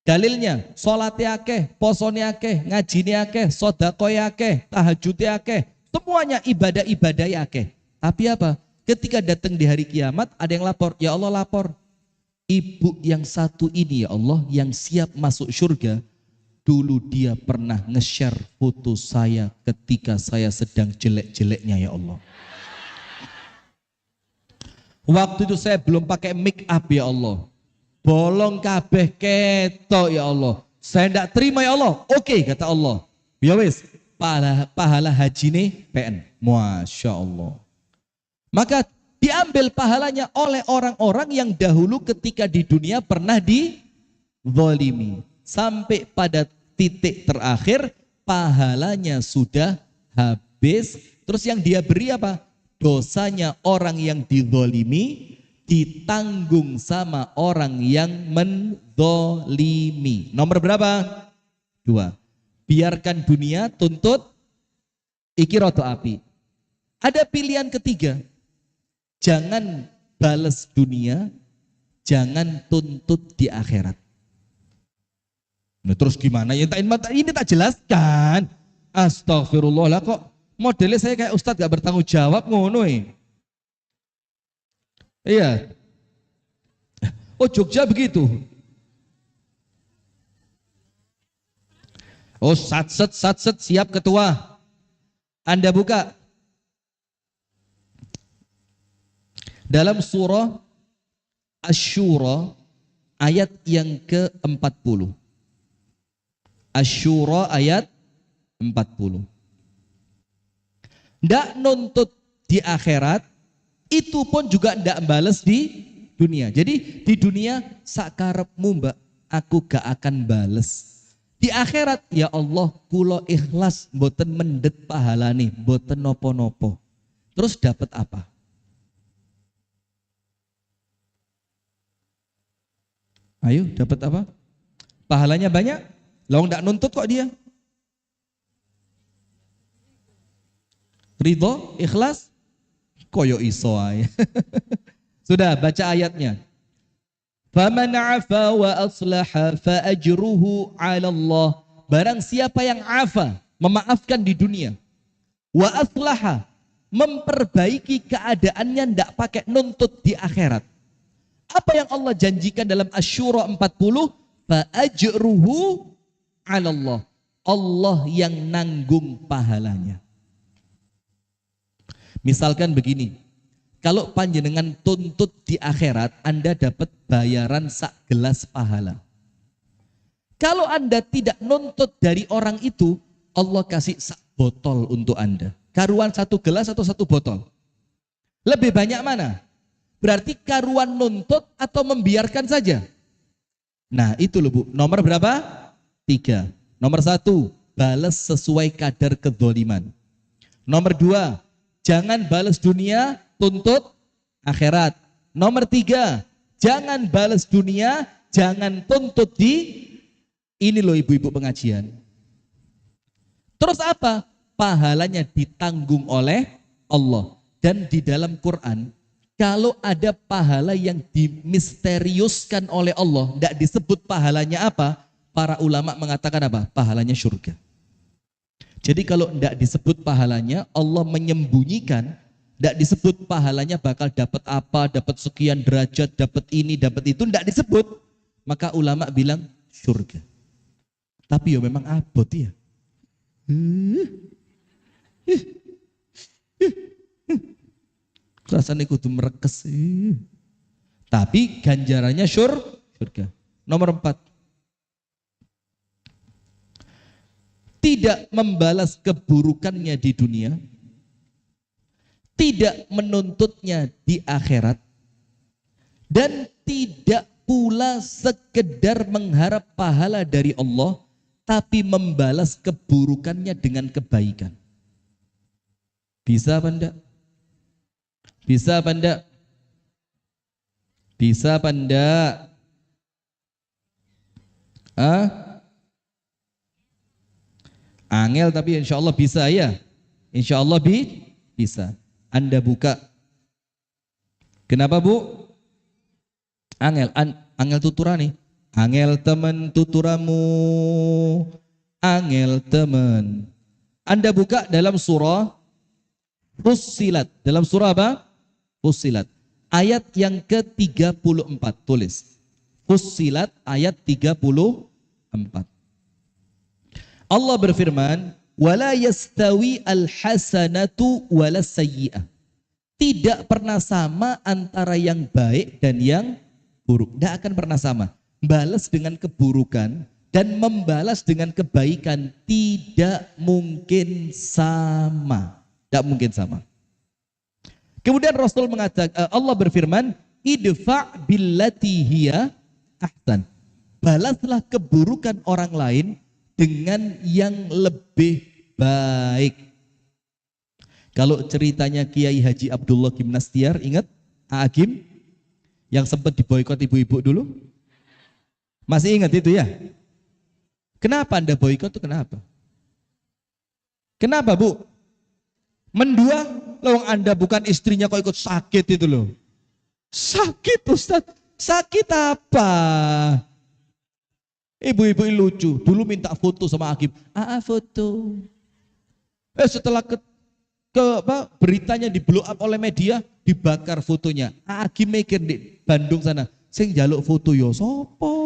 dalilnya. Salatnya akeh, posone akeh, ngajine akeh, sedekah akeh, tahajud akeh. Semuanya ibadah-ibadah akeh. Tapi apa? Ketika datang di hari kiamat ada yang lapor, ya Allah lapor. Ibu yang satu ini ya Allah yang siap masuk surga, dulu dia pernah nge-share foto saya ketika saya sedang jelek-jeleknya ya Allah. Waktu itu saya belum pakai make up ya Allah. Bolong kabeh ketok ya Allah. Saya tidak terima ya Allah. Oke kata Allah. Ya wis, pahala haji nih PN. Masya Allah. Maka diambil pahalanya oleh orang-orang yang dahulu ketika di dunia pernah dizalimi. Sampai pada titik terakhir pahalanya sudah habis. Terus yang dia beri apa? Dosanya orang yang dizalimi ditanggung sama orang yang menzalimi. Nomor berapa? 2. Biarkan dunia tuntut iki roto api. Ada pilihan ketiga. Jangan balas dunia, jangan tuntut di akhirat. Nah, terus gimana? Ya ini tak jelaskan. Astagfirullah lah kok modelnya saya kayak ustadz gak bertanggung jawab ngono. Iya. Oh Jogja begitu. Oh satset siap ketua. Anda buka. Dalam surah Asy-Syura ayat yang ke-40. Asy-Syura ayat 40. Ndak nuntut di akhirat, itu pun juga ndak bales di dunia. Jadi di dunia sakarepmu mbak, aku gak akan bales. Di akhirat ya Allah kulo ikhlas mboten mendet pahalane, mboten nopo-nopo. Terus dapat apa? Ayo dapat apa? Pahalanya banyak? Lawang ndak nuntut kok dia. Ridho, ikhlas, koyo iso ae. Sudah baca ayatnya. Faman 'afa wa aslaha fa ajruhu 'ala Allah. Barang siapa yang 'afa, memaafkan di dunia, wa aslaha, memperbaiki keadaannya ndak pakai nuntut di akhirat. Apa yang Allah janjikan dalam Asy-Syura 40? Fa ajruhu 'ala Allah. Allah yang nanggung pahalanya. Misalkan begini, kalau panjenengan tuntut di akhirat, Anda dapat bayaran sak gelas pahala. Kalau Anda tidak nuntut dari orang itu, Allah kasih sak botol untuk Anda. Karuan satu gelas atau satu botol? Lebih banyak mana? Berarti karuan nuntut atau membiarkan saja? Nah itu loh Bu, nomor berapa? 3. Nomor 1, balas sesuai kadar kedzaliman. Nomor 2, jangan balas dunia, tuntut akhirat. Nomor 3, jangan balas dunia, jangan tuntut di ini loh ibu-ibu pengajian. Terus apa? Pahalanya ditanggung oleh Allah. Dan di dalam Quran, kalau ada pahala yang dimisteriuskan oleh Allah, tidak disebut pahalanya apa, para ulama mengatakan apa? Pahalanya surga. Jadi kalau tidak disebut pahalanya, Allah menyembunyikan, tidak disebut pahalanya bakal dapat apa, dapat sekian derajat, dapat ini, dapat itu, tidak disebut. Maka ulama bilang surga. Tapi ya memang abot ya. Rasanya kudu merekes. Tapi ganjarannya surga. Nomor 4. Tidak membalas keburukannya di dunia. Tidak menuntutnya di akhirat. Dan tidak pula sekedar mengharap pahala dari Allah, tapi membalas keburukannya dengan kebaikan. Bisa apa enggak? Bisa apa enggak? Bisa apa enggak? Ah, angel tapi insya Allah bisa ya. Insya Allah bisa. Anda buka. Kenapa Bu? Angel tuturani. Angel temen tuturamu. Angel temen. Anda buka dalam surah Fussilat. Dalam surah apa? Fussilat. Ayat yang ke-34. Tulis. Fussilat ayat 34. Allah berfirman, wala yastawi al-hasanatu wala sayyi'ah. Tidak pernah sama antara yang baik dan yang buruk. Tidak akan pernah sama. Balas dengan keburukan dan membalas dengan kebaikan tidak mungkin sama. Tidak mungkin sama. Kemudian Rasul mengatakan, Allah berfirman, idfa' billati hiya ahsan. Balaslah keburukan orang lain dengan yang lebih baik. Kalau ceritanya Kiai Haji Abdullah Gimnastiar, ingat Agim yang sempat diboikot ibu-ibu dulu? Masih ingat itu ya? Kenapa Anda boikot itu kenapa? Kenapa Bu? Mendua, loh Anda bukan istrinya kok ikut sakit itu loh. Sakit Ustaz, sakit apa? Ibu-ibu lucu, dulu minta foto sama Agim. Foto. Setelah beritanya di blow up oleh media, dibakar fotonya. Agim mikir di Bandung sana, sing jaluk foto yo sopo.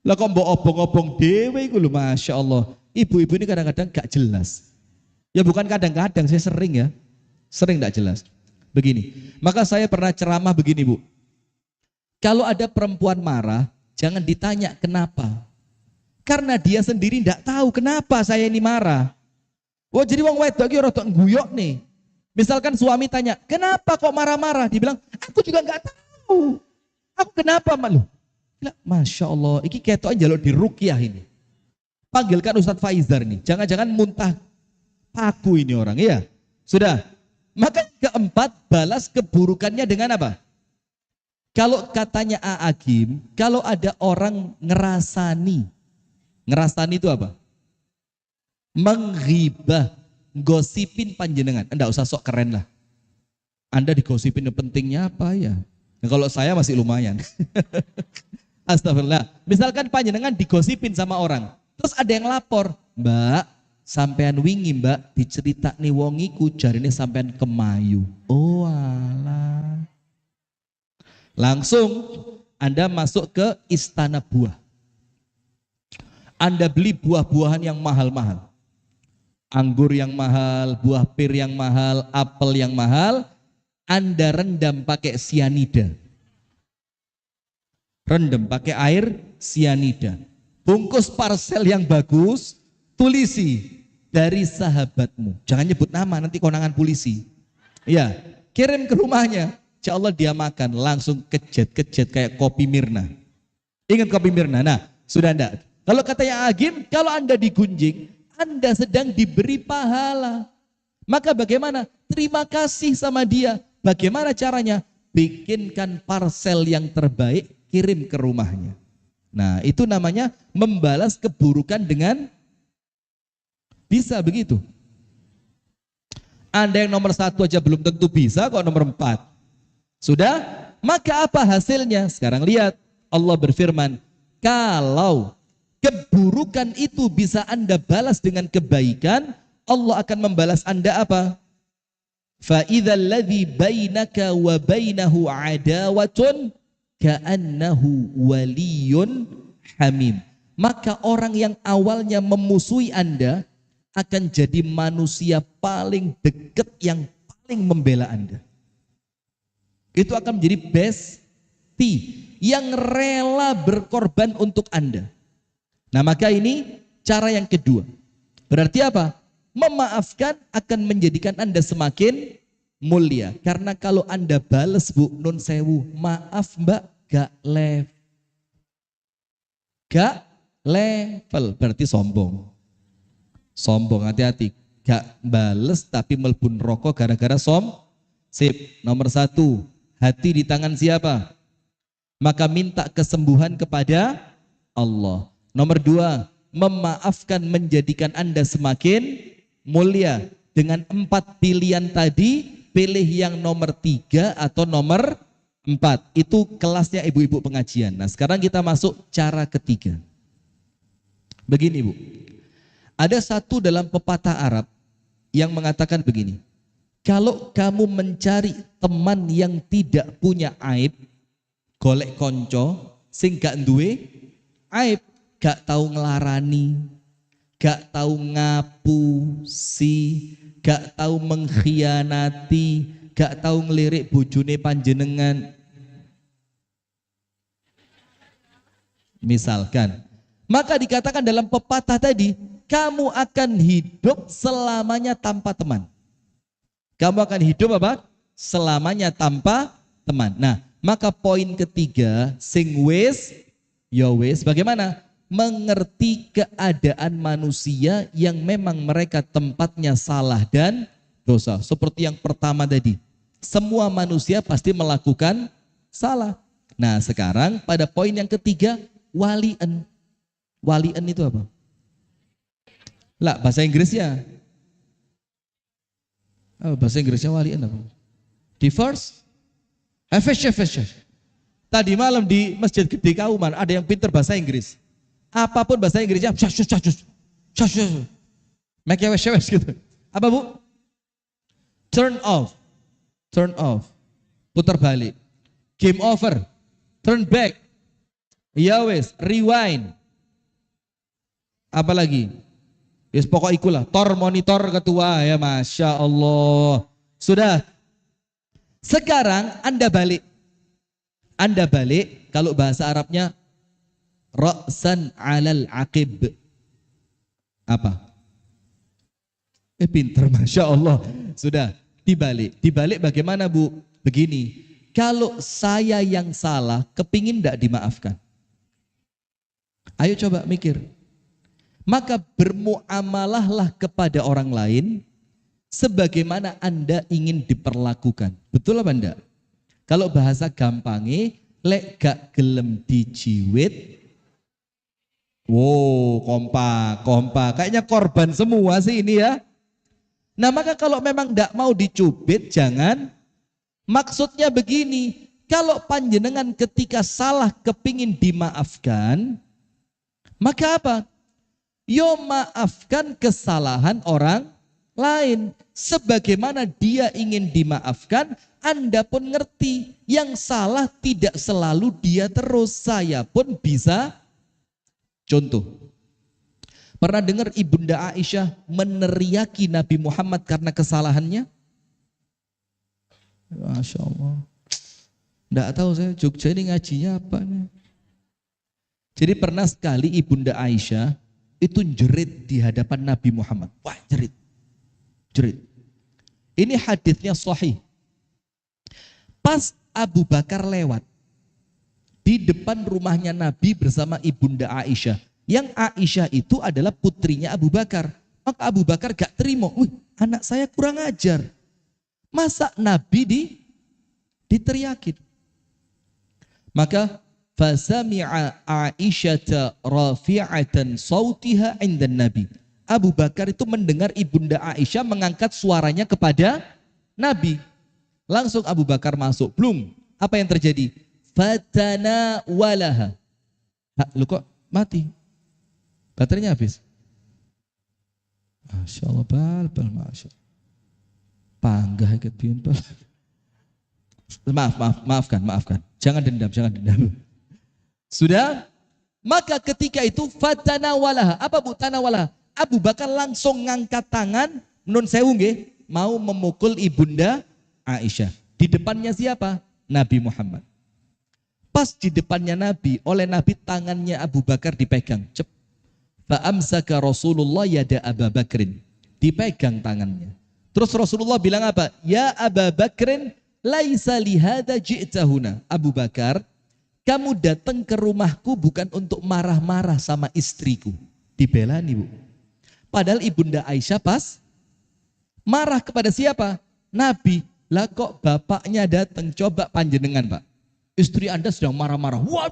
Lah kok mbok obong-obong dewe iku lho, Masya Allah. Ibu-ibu ini kadang-kadang gak jelas. Ya bukan kadang-kadang, saya sering ya. Sering gak jelas. Begini, maka saya pernah ceramah begini Bu. Kalau ada perempuan marah, jangan ditanya kenapa. Karena dia sendiri tidak tahu kenapa saya ini marah. Oh jadi wong wedok iki rada ngguyok nih. Misalkan suami tanya, kenapa kok marah-marah? Dibilang, aku juga nggak tahu. Aku kenapa malu? Masya Allah, iki ketokan jaluk diruqyah ini. Panggilkan Ustadz Faizar nih. Jangan-jangan muntah paku ini orang, ya. Sudah. Maka keempat, balas keburukannya dengan apa? Kalau katanya Agim, kalau ada orang ngerasani itu apa? Menghibah, gosipin panjenengan. Anda usah sok keren lah. Anda digosipin pentingnya apa ya? Nah, kalau saya masih lumayan. Astagfirullah. Misalkan panjenengan digosipin sama orang, terus ada yang lapor, Mbak, sampean wingi Mbak diceritakni wong iku jarine sampean kemayu. Oh alah. Langsung Anda masuk ke istana buah. Anda beli buah-buahan yang mahal-mahal. Anggur yang mahal, buah pir yang mahal, apel yang mahal. Anda rendam pakai sianida. Rendam pakai air sianida. Bungkus parcel yang bagus, tulisi dari sahabatmu. Jangan nyebut nama, nanti konangan polisi. Ya, kirim ke rumahnya. Insya Allah dia makan, langsung kejet-kejet kayak kopi Mirna. Ingat kopi Mirna? Nah, sudah enggak? Kalau katanya Agim, kalau Anda digunjing, Anda sedang diberi pahala. Maka bagaimana? Terima kasih sama dia. Bagaimana caranya? Bikinkan parcel yang terbaik, kirim ke rumahnya. Nah, itu namanya membalas keburukan dengan bisa begitu. Anda yang nomor 1 aja belum tentu bisa, kok nomor 4. Sudah? Maka apa hasilnya? Sekarang lihat, Allah berfirman, kalau keburukan itu bisa Anda balas dengan kebaikan, Allah akan membalas Anda apa? فَإِذَا الَّذِي بَيْنَكَ وَبَيْنَهُ عَدَاوَةٌ كَأَنَّهُ وَلِيٌّ حَمِيمٌ. Maka orang yang awalnya memusuhi Anda akan jadi manusia paling dekat yang paling membela Anda. Itu akan menjadi bestie yang rela berkorban untuk Anda. Nah, maka ini cara yang kedua. Berarti apa? Memaafkan akan menjadikan Anda semakin mulia. Karena kalau Anda bales Bu, nun sewu, maaf Mbak, gak level, berarti sombong. Sombong, hati-hati. Gak bales tapi melbun rokok gara-gara sip. Nomor 1, hati di tangan siapa? Maka minta kesembuhan kepada Allah. Nomor 2, memaafkan menjadikan Anda semakin mulia. Dengan 4 pilihan tadi, pilih yang nomor 3 atau nomor 4. Itu kelasnya ibu-ibu pengajian. Nah sekarang kita masuk cara ketiga. Begini Bu, ada satu dalam pepatah Arab yang mengatakan begini, kalau kamu mencari teman yang tidak punya aib, golek konco sing gak duwe aib, gak tahu ngelarani, gak tahu ngapusi, gak tahu mengkhianati, gak tahu ngelirik bojone panjenengan. Misalkan, maka dikatakan dalam pepatah tadi, kamu akan hidup selamanya tanpa teman. Kamu akan hidup apa? Selamanya tanpa teman. Nah, maka poin ketiga, sing wis, ya wis, bagaimana? Mengerti keadaan manusia yang memang mereka tempatnya salah dan dosa. Seperti yang pertama tadi, semua manusia pasti melakukan salah. Nah, sekarang pada poin yang ketiga, walian. Walian itu apa? Lah, bahasa Inggrisnya. Oh, bahasa Inggrisnya walian apa? Divorce? Efesh. Tadi malam di Masjid Gede Kauman ada yang pinter bahasa Inggris. Apapun bahasa Inggrisnya, make wes gitu. Apa Bu? Turn off, putar balik. Game over, turn back. Ya wes, rewind. Apa lagi? Yes, pokok ikulah, monitor ketua ya, Masya Allah. Sudah. Sekarang Anda balik, kalau bahasa Arabnya ra'san alal aqib. Apa? Pinter, Masya Allah. Sudah, dibalik bagaimana Bu? Begini, kalau saya yang salah, kepingin tidak dimaafkan? Ayo coba mikir. Maka bermuamalahlah kepada orang lain sebagaimana Anda ingin diperlakukan. Betul apa enggak? Kalau bahasa gampangnya, lek gak gelem dijiwit, wow, kompak. Kayaknya korban semua sih ini ya. Nah maka kalau memang enggak mau dicubit, jangan. Maksudnya begini, kalau panjenengan ketika salah kepingin dimaafkan, maka apa? Yo maafkan kesalahan orang lain. Sebagaimana dia ingin dimaafkan, Anda pun ngerti. Yang salah tidak selalu dia terus. Saya pun bisa. Contoh. Pernah dengar Ibunda Aisyah meneriaki Nabi Muhammad karena kesalahannya? Masya Allah. Nggak tahu saya Jogja ini ngajinya apa nih. Jadi pernah sekali Ibunda Aisyah itu jerit di hadapan Nabi Muhammad. Wah, jerit. Ini hadisnya sahih. Pas Abu Bakar lewat di depan rumahnya Nabi bersama Ibunda Aisyah. Yang Aisyah itu adalah putrinya Abu Bakar. Maka Abu Bakar gak terima. Wih, anak saya kurang ajar. Masa Nabi diteriakin? Maka fasami'a Aisyata rafi'atan sautiha 'indan Nabi. Abu Bakar itu mendengar Ibunda Aisyah mengangkat suaranya kepada Nabi. Langsung Abu Bakar masuk. Belum. Apa yang terjadi? Fatana walaha. Lu kok mati? Baterainya habis. Masya Allah, bal, Masya Allah. Panggah ikat bimbal. Maafkan. Jangan dendam. Sudah? Maka ketika itu fatanawalaha. Apa Bu tanawalaha? Abu Bakar langsung ngangkat tangan, nun sewu nggih, mau memukul Ibunda Aisyah. Di depannya siapa? Nabi Muhammad. Pas di depannya Nabi, oleh Nabi tangannya Abu Bakar dipegang. Cep. Fa'amsaka Rasulullah yada Abu Bakrin. Dipegang tangannya. Terus Rasulullah bilang apa? Ya Abu Bakrin, laisa lihada ji'tahuna. Abu Bakar, kamu datang ke rumahku bukan untuk marah-marah sama istriku. Dibelani Bu. Padahal Ibunda Aisyah pas marah kepada siapa? Nabi. Lah kok bapaknya datang, coba panjenengan Pak. Istri Anda sedang marah-marah. Wah,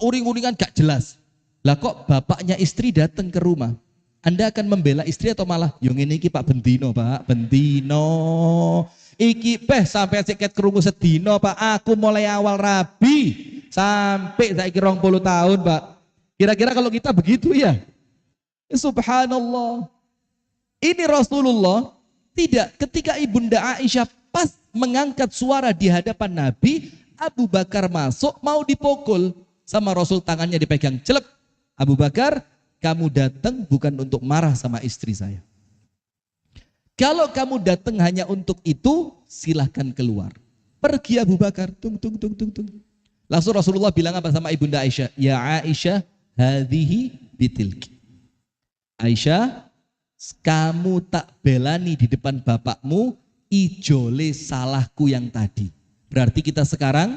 uring-uringan gak jelas. Lah kok bapaknya istri datang ke rumah? Anda akan membela istri atau malah yang ini Pak bendino Pak, bendino. Iki sampai siket kerungu sedino Pak, aku mulai awal rabi sampai saiki 20 tahun Pak. Kira-kira kalau kita begitu ya? Subhanallah. Ini Rasulullah tidak, ketika Ibunda Aisyah pas mengangkat suara di hadapan Nabi, Abu Bakar masuk mau dipukul sama Rasul, tangannya dipegang celep. Abu Bakar, kamu datang bukan untuk marah sama istri saya. Kalau kamu datang hanya untuk itu, silahkan keluar. Pergi Abu Bakar. Tung. Langsung Rasulullah bilang apa sama Ibunda Aisyah? Ya Aisyah, hadhihi bitilki. Aisyah, kamu tak belani di depan bapakmu, ijole salahku yang tadi. Berarti kita sekarang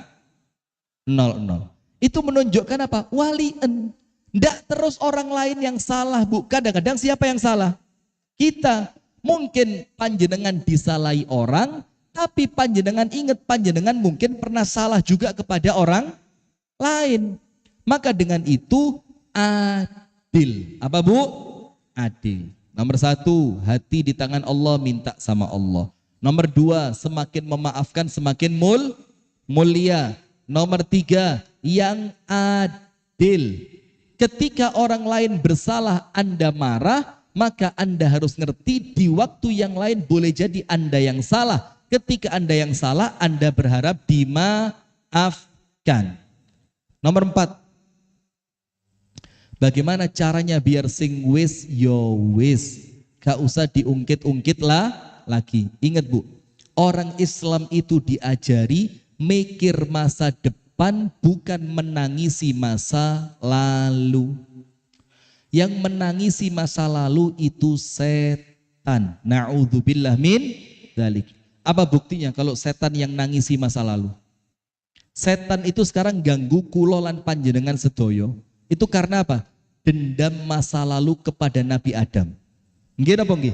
0-0. Itu menunjukkan apa? Walien. Ndak terus orang lain yang salah, Bu. Kadang-kadang siapa yang salah? Kita. Mungkin panjenengan disalahi orang, tapi panjenengan ingat panjenengan mungkin pernah salah juga kepada orang lain. Maka dengan itu adil. Apa Bu? Adil. Nomor 1, hati di tangan Allah, minta sama Allah. Nomor 2, semakin memaafkan semakin mulia. Nomor 3, yang adil. Ketika orang lain bersalah Anda marah, maka Anda harus ngerti di waktu yang lain boleh jadi Anda yang salah. Ketika Anda yang salah, Anda berharap dimaafkan. Nomor 4, bagaimana caranya biar sing wis yo wis, gak usah diungkit-ungkit lah lagi. Ingat Bu, orang Islam itu diajari mikir masa depan, bukan menangisi masa lalu. Yang menangisi masa lalu itu setan. Na'udzubillah min dzalik. Apa buktinya kalau setan yang nangisi masa lalu? Setan itu sekarang ganggu kula lan panjenengan sedoyo. Itu karena apa? Dendam masa lalu kepada Nabi Adam. Nggih napa nggih?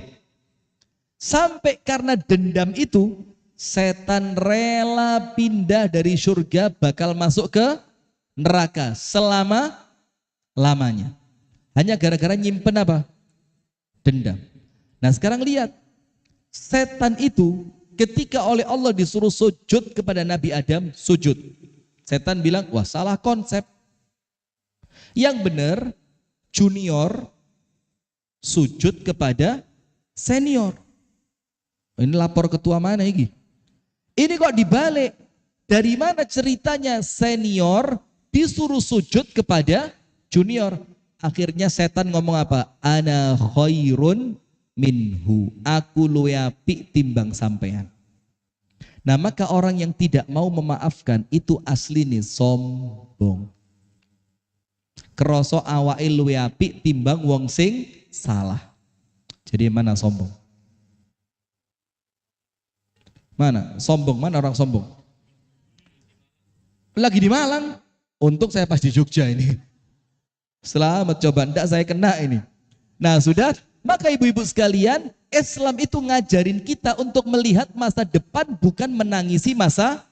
Sampai karena dendam itu, setan rela pindah dari surga, bakal masuk ke neraka selama-lamanya. Hanya gara-gara nyimpen apa? Dendam. Nah sekarang lihat, setan itu ketika oleh Allah disuruh sujud kepada Nabi Adam, sujud. Setan bilang, wah salah konsep. Yang benar, junior sujud kepada senior. Ini lapor ketua mana ini? Ini kok dibalik? Dari mana ceritanya senior disuruh sujud kepada junior? Akhirnya setan ngomong apa? Ana khairun minhu. Aku luwe apik timbang sampean. Nah maka orang yang tidak mau memaafkan itu asli nih sombong. Kroso awake luwe apik timbang wong sing salah. Jadi mana sombong? Mana? Sombong, mana orang sombong? Lagi di Malang. Untuk saya pas di Jogja ini. Selamat coba, enggak saya kena ini. Nah sudah, maka ibu-ibu sekalian, Islam itu ngajarin kita untuk melihat masa depan, bukan menangisi masa.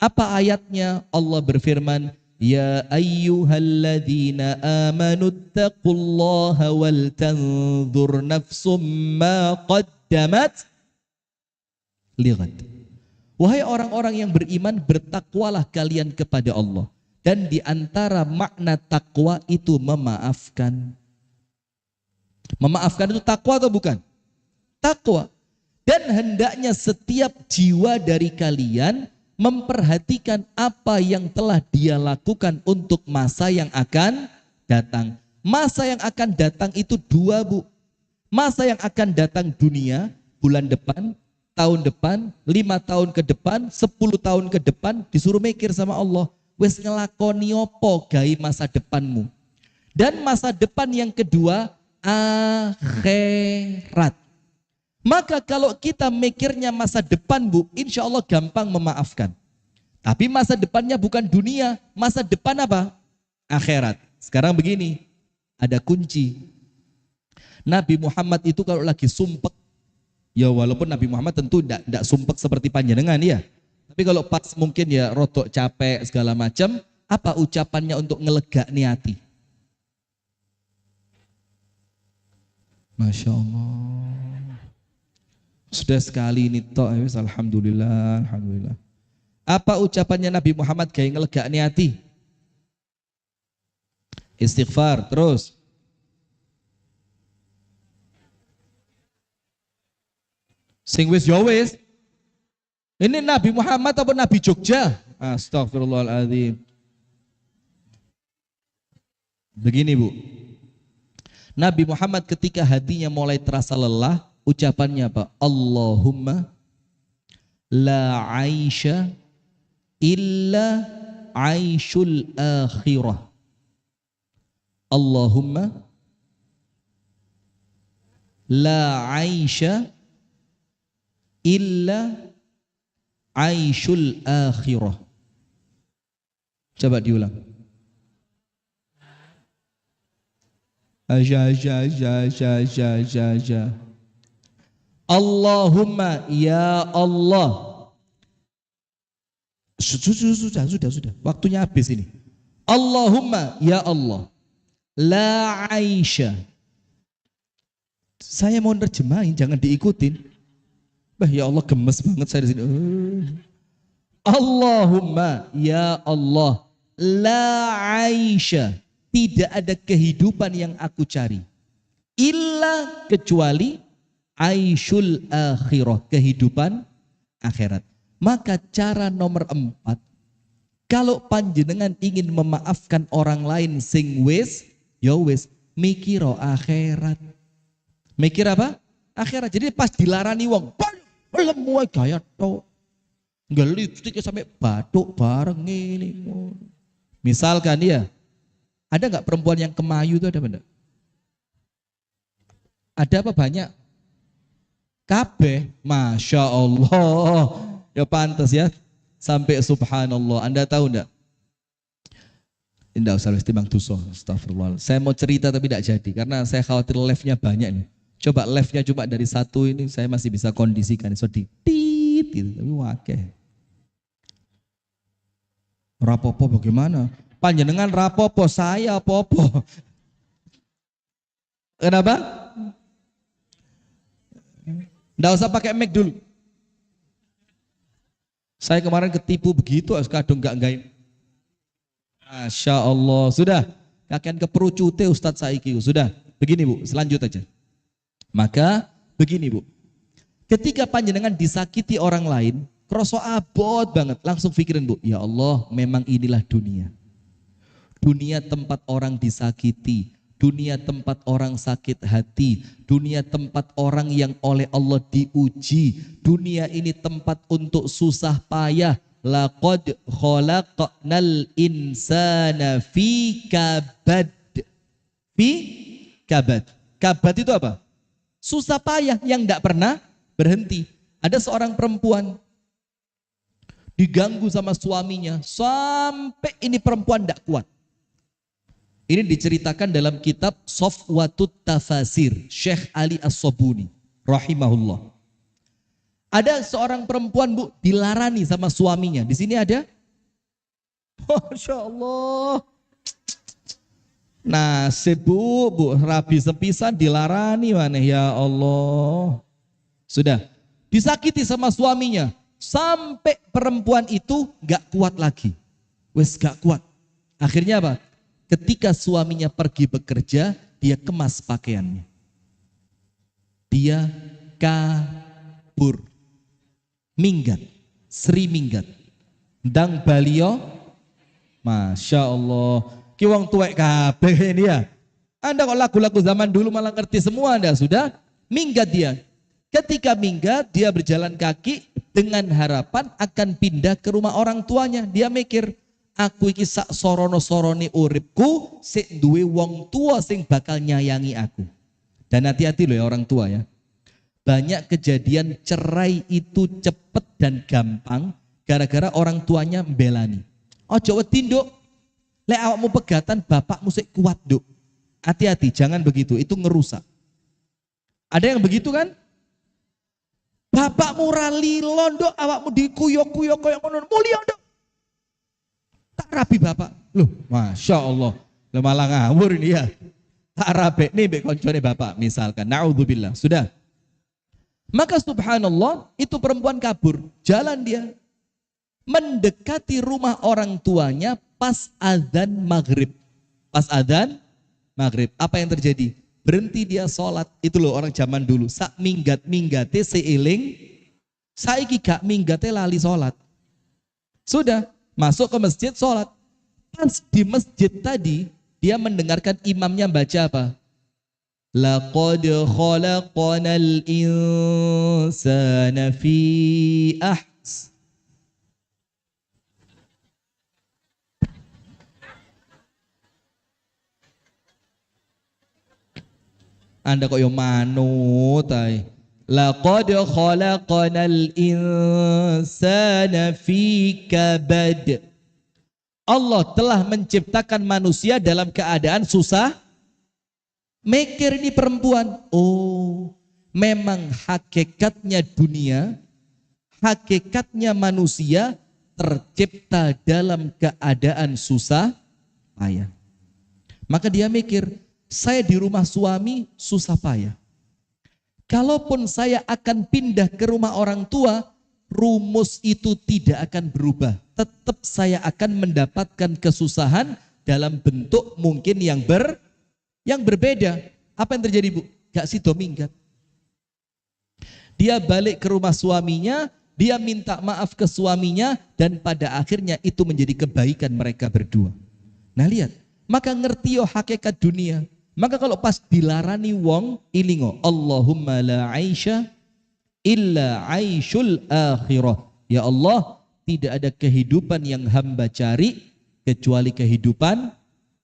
Apa ayatnya? Allah berfirman, Ya ayyuhalladzina amanu taqullaha wal tanzur nafsum ma qaddamat lighad. Wahai orang-orang yang beriman, bertakwalah kalian kepada Allah. Dan di antara makna takwa itu memaafkan. Memaafkan itu takwa atau bukan? Takwa. Dan hendaknya setiap jiwa dari kalian memperhatikan apa yang telah dia lakukan untuk masa yang akan datang. Masa yang akan datang itu 2 Bu. Masa yang akan datang dunia bulan depan, tahun depan, 5 tahun ke depan, 10 tahun ke depan, disuruh mikir sama Allah. Wes ngelakoni opo gai masa depanmu. Dan masa depan yang kedua, akhirat. Maka kalau kita mikirnya masa depan Bu, insya Allah gampang memaafkan. Tapi masa depannya bukan dunia, masa depan apa? Akhirat. Sekarang begini, ada kunci. Nabi Muhammad itu kalau lagi sumpek, ya walaupun Nabi Muhammad tentu tidak sumpek seperti panjenengan ya. Tapi kalau pas mungkin ya rotok capek segala macam, apa ucapannya untuk ngelegakni hati? Masya Allah. Sudah sekali ini toh, alhamdulillah, alhamdulillah. Apa ucapannya Nabi Muhammad gaya ngelegakni hati? Istighfar, terus. Sing wis ya wis. Ini Nabi Muhammad atau Nabi Jogja? Astagfirullahaladzim. Begini Bu. Nabi Muhammad ketika hatinya mulai terasa lelah, ucapannya apa? Allahumma la aisha illa aishul akhirah. Allahumma la aisha illa aishul akhirah. Coba diulang. Aja. Allahumma ya Allah. Sudah. Waktunya habis ini. Allahumma ya Allah. La aisha. Saya mau nerjemahin, jangan diikutin. Bah ya Allah gemes banget saya di sini. Allahumma ya Allah. La aisha. Tidak ada kehidupan yang aku cari. Illa kecuali aishul akhirah. Kehidupan akhirat. Maka cara nomor 4. Kalau panjenengan ingin memaafkan orang lain sing wis, ya wis, mikiro akhirat. Mikir apa? Akhirat. Jadi pas dilarani wong, belum mulai gaya to. Enggak lipstik sampai batuk bareng ini. Misalkan ya, ada nggak perempuan yang kemayu itu ada enggak? Ada apa banyak? Kabeh, Masya Allah. Ya pantas ya. Sampai subhanallah. Anda tahu enggak? Tidak usah timbang dosa. Astagfirullah. Saya mau cerita tapi tidak jadi. Karena saya khawatir live-nya banyak nih. Coba live-nya cuma dari 1 ini saya masih bisa kondisikan. Sedih. Tit gitu. Tapi wakeh. Rapopo bagaimana? Panjenengan rapopo, saya popo. Kenapa? Nggak usah pakai mic dulu. Saya kemarin ketipu begitu, kadung nggak. Masya Allah, sudah. Kakek keperucute Ustadz Saiki, sudah. Begini Bu, selanjut aja. Maka begini Bu, ketika panjenengan disakiti orang lain, kroso abot banget, langsung pikirin Bu, ya Allah, memang inilah dunia. Dunia tempat orang disakiti, dunia tempat orang sakit hati, dunia tempat orang yang oleh Allah diuji, dunia ini tempat untuk susah payah. Laqad khalaqnal insana fi kabad. Fi kabad. Kabad itu apa? Susah payah yang tidak pernah berhenti. Ada seorang perempuan diganggu sama suaminya sampai ini perempuan tidak kuat. Ini diceritakan dalam kitab Safwatut Tafasir Syekh Ali As-Sobuni rahimahullah. Ada seorang perempuan Bu dilarani sama suaminya. Di sini ada? Masya Allah. Nasib Bu rabi sepisan dilarani mana ya Allah. Sudah disakiti sama suaminya sampai perempuan itu gak kuat lagi. Wes gak kuat. Akhirnya apa? Ketika suaminya pergi bekerja, dia kemas pakaiannya. Dia kabur. Minggat. Sri minggat. Ndang balio. Masya Allah. Ki wong tuwek kabeh ini ya. Anda kok lagu-lagu zaman dulu malah ngerti semua Anda sudah. Minggat dia. Ketika minggat, dia berjalan kaki dengan harapan akan pindah ke rumah orang tuanya. Dia mikir, aku iki sak sorono-sorone uripku sik duwe wong tua sing bakal nyayangi aku. Dan hati-hati loh ya orang tua ya. Banyak kejadian cerai itu cepet dan gampang gara-gara orang tuanya membelani. Ojo wedi nduk. Lek awakmu pegatan bapakmu sik kuat nduk. Hati-hati jangan begitu, itu ngerusak. Ada yang begitu kan? Bapakmu rali londok, awakmu dikuyok-kuyok koyo ngono. Mulia nduk. Tak rapi bapak. Loh, Masya Allah. Malah ngawur ini ya. tak rabe nih mbek koncone bapak misalkan. Naudzubillah. Sudah. Maka subhanallah itu perempuan kabur. Jalan dia. Mendekati rumah orang tuanya pas azan maghrib. Pas azan maghrib. Apa yang terjadi? Berhenti dia sholat. Itu loh orang zaman dulu. Sak minggat-minggate seiling. Saiki gak minggate lali sholat. Sudah. Masuk ke masjid sholat. Pas di masjid tadi. Dia mendengarkan imamnya baca apa? Laqad khalaqanal insana fi ahs. Anda kok yo manut ay. Laqad khalaqanal insana fi kabad. Allah telah menciptakan manusia dalam keadaan susah. Mikir ini perempuan. Oh, memang hakikatnya dunia, hakikatnya manusia tercipta dalam keadaan susah payah. Maka dia mikir, saya di rumah suami susah payah. Kalaupun saya akan pindah ke rumah orang tua, rumus itu tidak akan berubah. Tetap saya akan mendapatkan kesusahan dalam bentuk mungkin yang berbeda. Apa yang terjadi, Bu? Gak sido minggat. Dia balik ke rumah suaminya, dia minta maaf ke suaminya, dan pada akhirnya itu menjadi kebaikan mereka berdua. Nah lihat, maka ngerti yo hakikat dunia. Maka kalau pas dilarani wong, ilingo, Allahumma la aisha illa aishul akhirah. Ya Allah, tidak ada kehidupan yang hamba cari kecuali kehidupan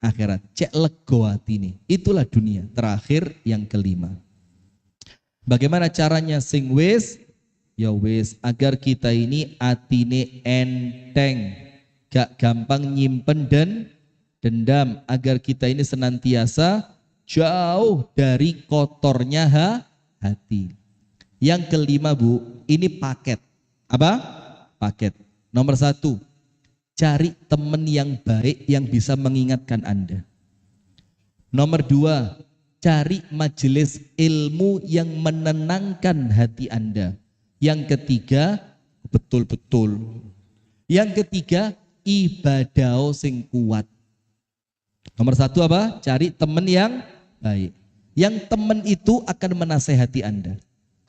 akhirat. Cek lego hati ini. Itulah dunia. Terakhir yang kelima. Bagaimana caranya sing wis? Ya wis, agar kita ini atine enteng. Gak gampang nyimpen dan dendam. Agar kita ini senantiasa jauh dari kotornya hati. Yang kelima, Bu, ini paket. Apa? Paket. Nomor 1. Cari teman yang baik yang bisa mengingatkan Anda. Nomor 2, cari majelis ilmu yang menenangkan hati Anda. Yang ketiga, betul-betul. Yang ketiga, ibadah sing kuat. Nomor 1 apa? Cari teman yang baik. Yang teman itu akan menasehati Anda.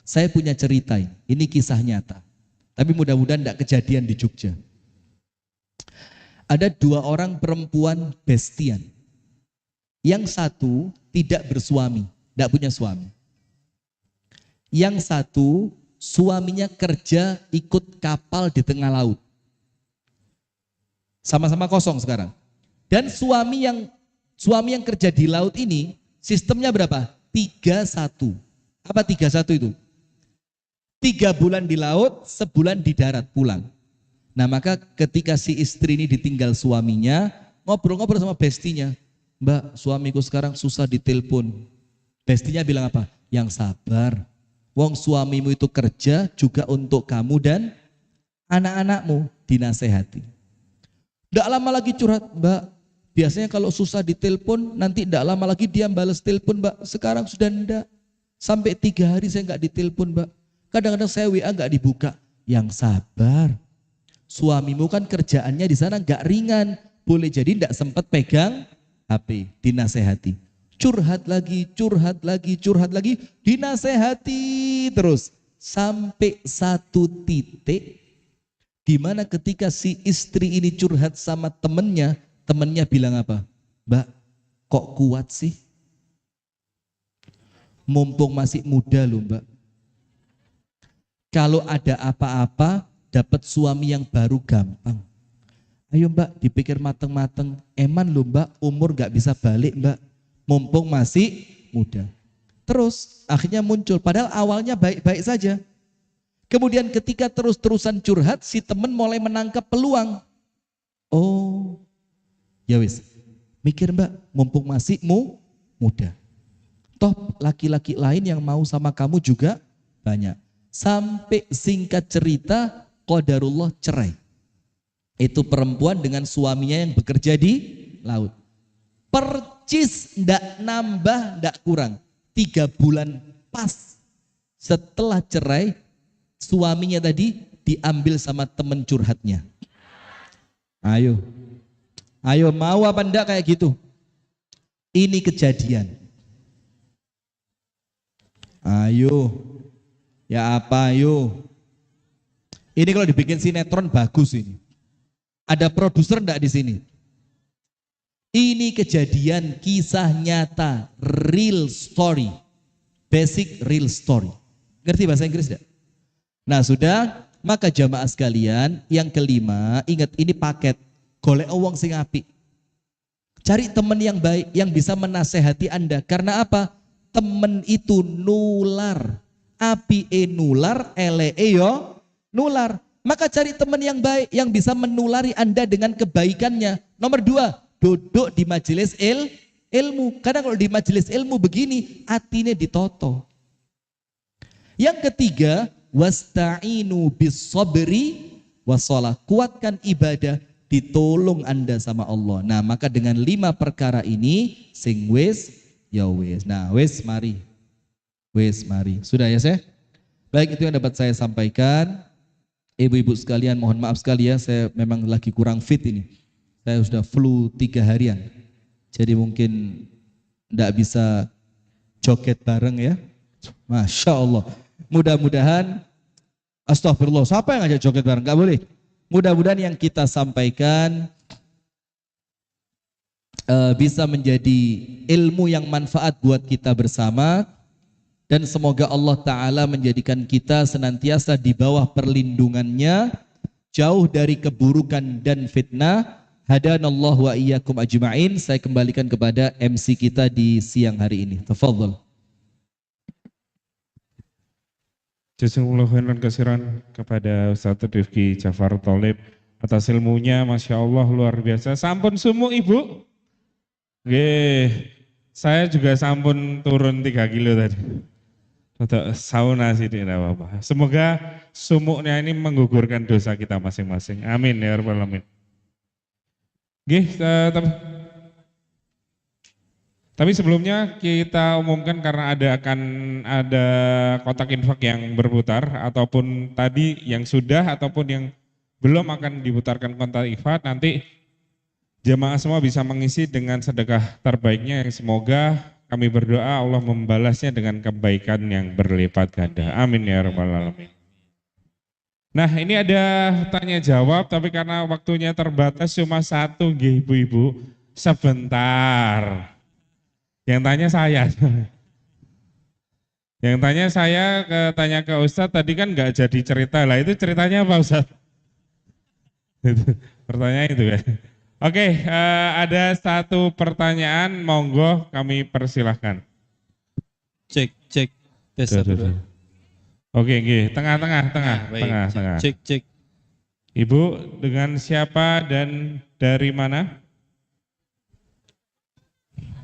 Saya punya cerita ini kisah nyata. Tapi mudah-mudahan tidak kejadian di Jogja. Ada 2 orang perempuan bestian. Yang satu tidak bersuami, tidak punya suami. Yang satu suaminya kerja ikut kapal di tengah laut. Sama-sama kosong sekarang. Dan suami yang kerja di laut ini sistemnya berapa? 3-1. Apa 3-1 itu? 3 bulan di laut, sebulan di darat pulang. Nah maka ketika si istri ini ditinggal suaminya, ngobrol-ngobrol sama bestinya. Mbak, suamiku sekarang susah ditelepon. Bestinya bilang apa? Yang sabar. Wong suamimu itu kerja juga untuk kamu dan anak-anakmu, dinasehati. Tidak lama lagi curhat, Mbak. Biasanya kalau susah ditelepon, nanti tidak lama lagi dia balas telepon, Mbak. Sekarang sudah enggak. Sampai 3 hari saya enggak ditelepon, Mbak. Kadang-kadang saya WA enggak dibuka. Yang sabar. Suamimu kan kerjaannya di sana enggak ringan. Boleh jadi enggak sempat pegang HP, dinasehati. Curhat lagi, dinasehati terus. Sampai satu titik di mana ketika si istri ini curhat sama temennya bilang apa? Mbak, kok kuat sih? Mumpung masih muda loh, Mbak. Kalau ada apa-apa, dapat suami yang baru gampang. Ayo Mbak, dipikir mateng-mateng. Eman loh Mbak, umur gak bisa balik Mbak. Mumpung masih muda. Terus akhirnya muncul, padahal awalnya baik-baik saja. Kemudian ketika terus-terusan curhat, si teman mulai menangkap peluang. Oh, ya wis, mikir Mbak, mumpung masih muda. Toh laki-laki lain yang mau sama kamu juga banyak. Sampai singkat cerita, qadarullah cerai. Itu perempuan dengan suaminya yang bekerja di laut. percis, ndak nambah, ndak kurang. 3 bulan pas setelah cerai, suaminya tadi diambil sama temen curhatnya. Ayo, ayo mau apa ndak kayak gitu? Ini kejadian. Ayo, ya apa ayo? Ini kalau dibikin sinetron bagus ini. Ada produser ndak di sini? Ini kejadian kisah nyata, real story. Basic real story. Ngerti bahasa Inggris enggak? Nah sudah, maka jamaah sekalian, yang kelima, ingat ini paket. Golek wong sing apik. Cari teman yang baik, yang bisa menasehati Anda. Karena apa? Temen itu nular. Api nular, ele yo nular. Maka cari teman yang baik, yang bisa menulari Anda dengan kebaikannya. Nomor 2, duduk di majelis ilmu. Karena kalau di majelis ilmu begini, hatinya ditoto. Yang ketiga, wasta'inu bis sabri wassalah. Kuatkan ibadah, ditolong Anda sama Allah. Nah, maka dengan 5 perkara ini, sing wis, ya wis. Nah, wis mari. Wis mari. Sudah ya saya? Baik, itu yang dapat saya sampaikan. Ibu-ibu sekalian, mohon maaf sekali ya, saya memang lagi kurang fit ini. Saya sudah flu 3 harian. Jadi mungkin tidak bisa joget bareng ya. Masya Allah. Mudah-mudahan, astagfirullah, siapa yang ngajak joget bareng? Gak boleh. Mudah-mudahan yang kita sampaikan bisa menjadi ilmu yang manfaat buat kita bersama. Dan semoga Allah Ta'ala menjadikan kita senantiasa di bawah perlindungannya, jauh dari keburukan dan fitnah. Hadanallahu wa iyyakum ajma'in. Saya kembalikan kepada MC kita di siang hari ini. Tafadhol. Jazakumullah khairan katsiran kepada Ustaz Rifki Jafar Tholib atas ilmunya, Masya Allah luar biasa. Sampun sumuk Ibu. Nggih, saya juga sampun turun 3 kilo tadi. Untuk sauna sih tidak apa-apa. Semoga sumuknya ini menggugurkan dosa kita masing-masing. Amin ya rabbal alamin. Tapi sebelumnya kita umumkan karena akan ada kotak infak yang berputar ataupun tadi yang sudah ataupun yang belum akan diputarkan kotak infak, nanti jemaah semua bisa mengisi dengan sedekah terbaiknya yang semoga kami berdoa Allah membalasnya dengan kebaikan yang berlipat ganda. Amin ya rabbal alamin. Nah, ini ada tanya jawab, tapi karena waktunya terbatas cuma 1 nggih ibu-ibu. Sebentar. Yang tanya saya. Yang tanya saya tanya ke Ustadz tadi kan nggak jadi cerita. Lah itu ceritanya apa Ustadz? Pertanyaan itu ya. Oke, ada 1 pertanyaan, monggo kami persilahkan. Cek. Oke, tengah. Cek. Ibu dengan siapa dan dari mana?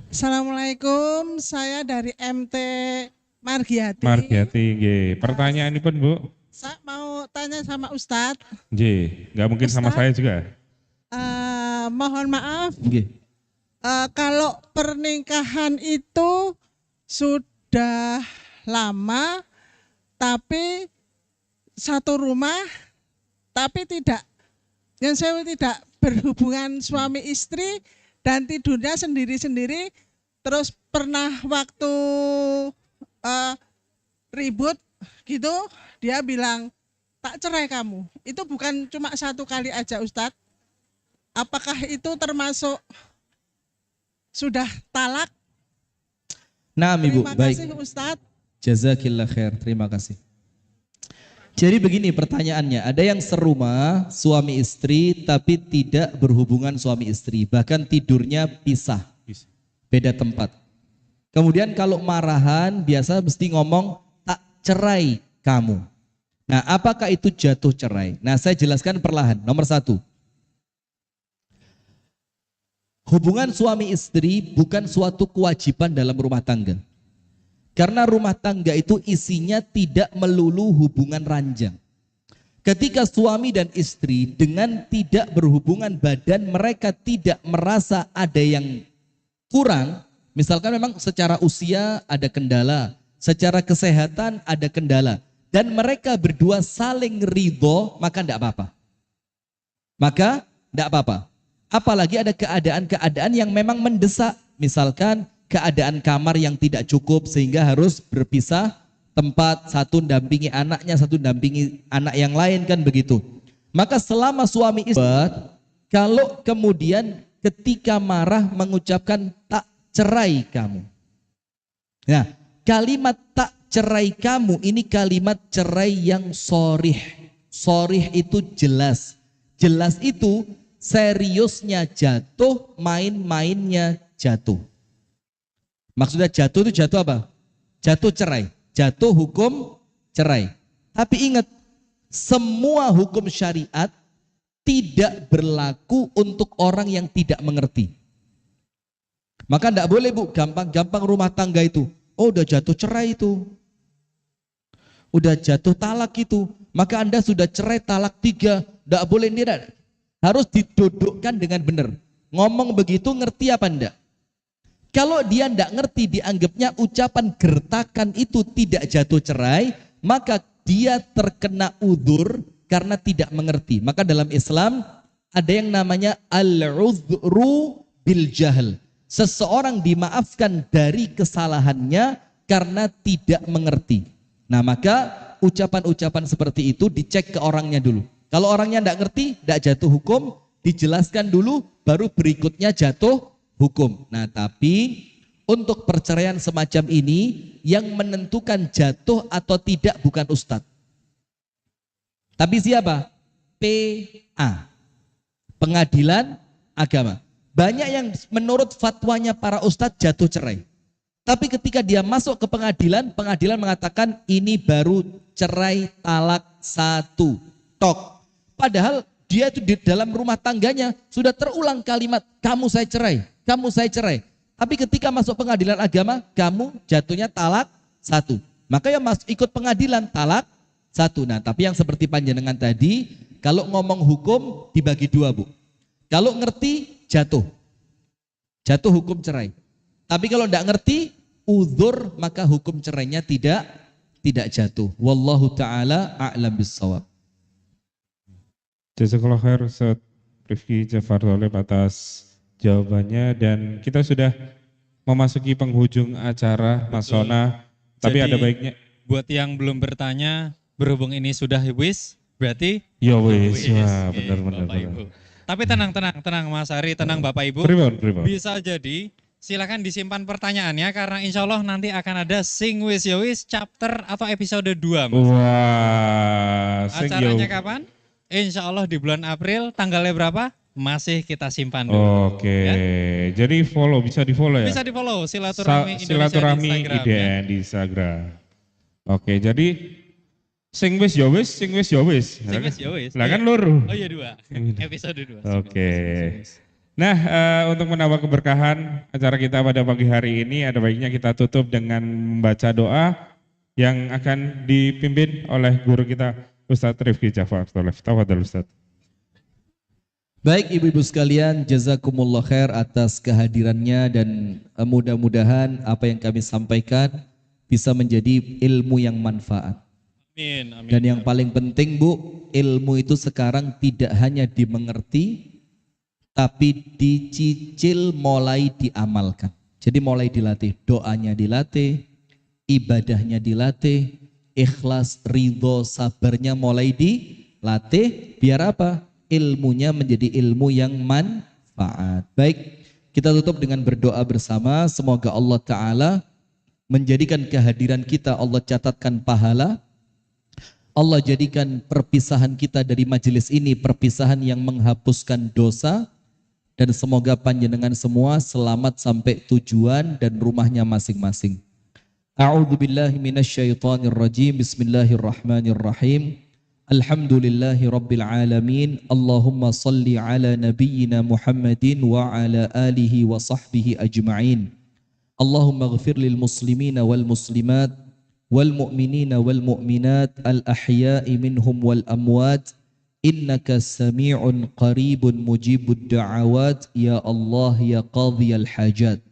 Assalamualaikum, saya dari MT Margiati. Margiati, nggih. Pertanyaan pun Bu. Saya mau tanya sama Ustadz. Nggih, nggak mungkin Ustadz, sama saya juga. Mohon maaf, kalau pernikahan itu sudah lama tapi satu rumah tapi tidak, yang saya tidak berhubungan suami istri dan tidurnya sendiri-sendiri, terus pernah waktu ribut gitu dia bilang tak cerai kamu. Itu bukan cuma satu kali aja Ustadz. Apakah itu termasuk sudah talak? Nah Ibu, baik. Terima kasih Ustadz. Jazakillah khair, terima kasih. Jadi begini pertanyaannya, ada yang serumah suami istri tapi tidak berhubungan suami istri, bahkan tidurnya pisah, beda tempat. Kemudian kalau marahan biasa mesti ngomong tak cerai kamu. Nah apakah itu jatuh cerai? Nah saya jelaskan perlahan. Nomor 1, hubungan suami istri bukan suatu kewajiban dalam rumah tangga. Karena rumah tangga itu isinya tidak melulu hubungan ranjang. Ketika suami dan istri dengan tidak berhubungan badan, mereka tidak merasa ada yang kurang, misalkan memang secara usia ada kendala, secara kesehatan ada kendala, dan mereka berdua saling ridho, maka tidak apa-apa. Maka tidak apa-apa. Apalagi ada keadaan-keadaan yang memang mendesak, misalkan keadaan kamar yang tidak cukup sehingga harus berpisah tempat, satu dampingi anaknya, satu dampingi anak yang lain, kan begitu. Maka selama suami istri, kalau kemudian ketika marah mengucapkan tak cerai kamu. Nah, kalimat tak cerai kamu ini kalimat cerai yang sorih. Sorih itu jelas. Jelas itu seriusnya jatuh, main-mainnya jatuh. Maksudnya jatuh itu jatuh apa? Jatuh cerai. Jatuh hukum cerai. Tapi ingat, semua hukum syariat tidak berlaku untuk orang yang tidak mengerti. Maka tidak boleh bu, gampang-gampang rumah tangga itu. Oh udah jatuh cerai itu. Udah jatuh talak itu. Maka Anda sudah cerai talak 3. Tidak boleh, tidak. Harus didudukkan dengan benar. Ngomong begitu ngerti apa enggak? Kalau dia tidak ngerti, dianggapnya ucapan gertakan itu tidak jatuh cerai, maka dia terkena udzur karena tidak mengerti. Maka dalam Islam ada yang namanya al-udhru bil jahl. Seseorang dimaafkan dari kesalahannya karena tidak mengerti. Nah maka ucapan-ucapan seperti itu dicek ke orangnya dulu. Kalau orangnya tidak ngerti, tidak jatuh hukum, dijelaskan dulu, baru berikutnya jatuh hukum. Nah tapi untuk perceraian semacam ini yang menentukan jatuh atau tidak bukan ustadz. Tapi siapa? PA. Pengadilan Agama. Banyak yang menurut fatwanya para ustadz jatuh cerai. Tapi ketika dia masuk ke pengadilan, pengadilan mengatakan ini baru cerai talak 1. Tok. Padahal dia itu di dalam rumah tangganya sudah terulang kalimat kamu saya cerai. Kamu saya cerai. Tapi ketika masuk pengadilan agama, kamu jatuhnya talak 1. Maka yang masuk ikut pengadilan talak 1. Nah, tapi yang seperti panjenengan tadi, kalau ngomong hukum dibagi 2, Bu. Kalau ngerti jatuh. Jatuh hukum cerai. Tapi kalau tidak ngerti uzur, maka hukum cerainya tidak jatuh. Wallahu taala a'lam bissawab. Jazakallah khair Ustaz Rifki Jafar Tholib atas jawabannya, dan kita sudah memasuki penghujung acara Mas Sona. Tapi ada baiknya buat yang belum bertanya, berhubung ini sudah wis, berarti ya wis. Wah, benar. Tapi tenang Mas Ari, tenang Bapak Ibu. Pripun. Bisa jadi silakan disimpan pertanyaannya karena insya Allah nanti akan ada Sing Wis Ya Wis chapter atau episode 2 Mas. Wah, acaranya kapan? Insya Allah di bulan April, tanggalnya berapa? Masih kita simpan dulu. Oke, ya? Jadi bisa di follow ya? Bisa di follow Silaturahmi Indonesia di Instagram. Oke, jadi Sing Wis Ya Wis. Lah kan loro. Oh iya 2, episode 2. Oke. Nah, untuk menambah keberkahan acara kita pada pagi hari ini, ada baiknya kita tutup dengan membaca doa yang akan dipimpin oleh guru kita Ustadz Rifki Jafar Tholib. Tafadhol Ustadz. Baik ibu-ibu sekalian, jazakumullah khair atas kehadirannya, dan mudah-mudahan apa yang kami sampaikan bisa menjadi ilmu yang manfaat. Amin. Dan yang paling penting Bu, ilmu itu sekarang tidak hanya dimengerti, tapi dicicil, mulai diamalkan. Jadi mulai dilatih, doanya dilatih, ibadahnya dilatih, ikhlas, ridho, sabarnya mulai dilatih. Biar apa? Ilmunya menjadi ilmu yang manfaat. Baik, kita tutup dengan berdoa bersama. Semoga Allah Ta'ala menjadikan kehadiran kita, Allah catatkan pahala. Allah jadikan perpisahan kita dari majelis ini perpisahan yang menghapuskan dosa. Dan semoga panjenengan semua selamat sampai tujuan dan rumahnya masing-masing. A'udzu billahi minasyaitonir rajim. Bismillahirrahmanirrahim. Alhamdulillahi rabbil alamin. Allahumma salli ala nabiyyina Muhammadin wa ala alihi wa sahbihi ajma'in. Allahumma ighfir lil muslimina wal muslimat wal mu'minina wal mu'minat al ahya'i minhum wal amwat. Innaka sami'un qaribun mujibud da'awat ya Allah ya qadhiyal hajat.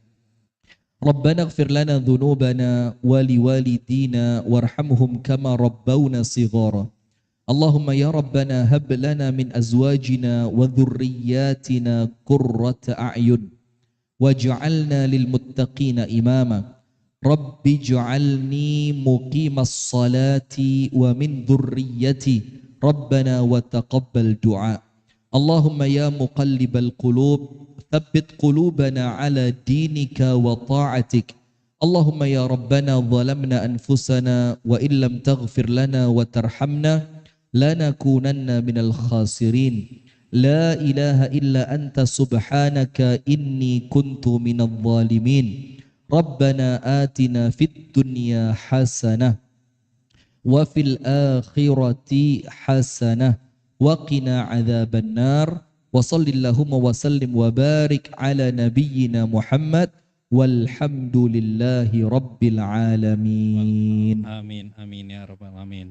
ربنا اغفر لنا ذنوبنا ولوالدينا وارحمهم كما ربونا صغارا اللهم يا ربنا هب لنا من أزواجنا وذرياتنا قرة أعين واجعلنا للمتقين إماما رب اجعلني مقيم الصلاة ومن ذريتي ربنا وتقبل دعاء اللهم يا مقلب القلوب ثبت قلوبنا على دينك وطاعتك اللهم يا ربنا ظلمنا أنفسنا وإن لم تغفر لنا وترحمنا لنكونن من الخاسرين لا إله إلا أنت سبحانك إني كنت من الظالمين ربنا آتنا في الدنيا حسنة وفي الآخرة حسنة وقنا عذاب النار وصل اللهم وسلم وبارك على نبينا محمد والحمد لله رب العالمين Amin, amin ya rabbal alamin.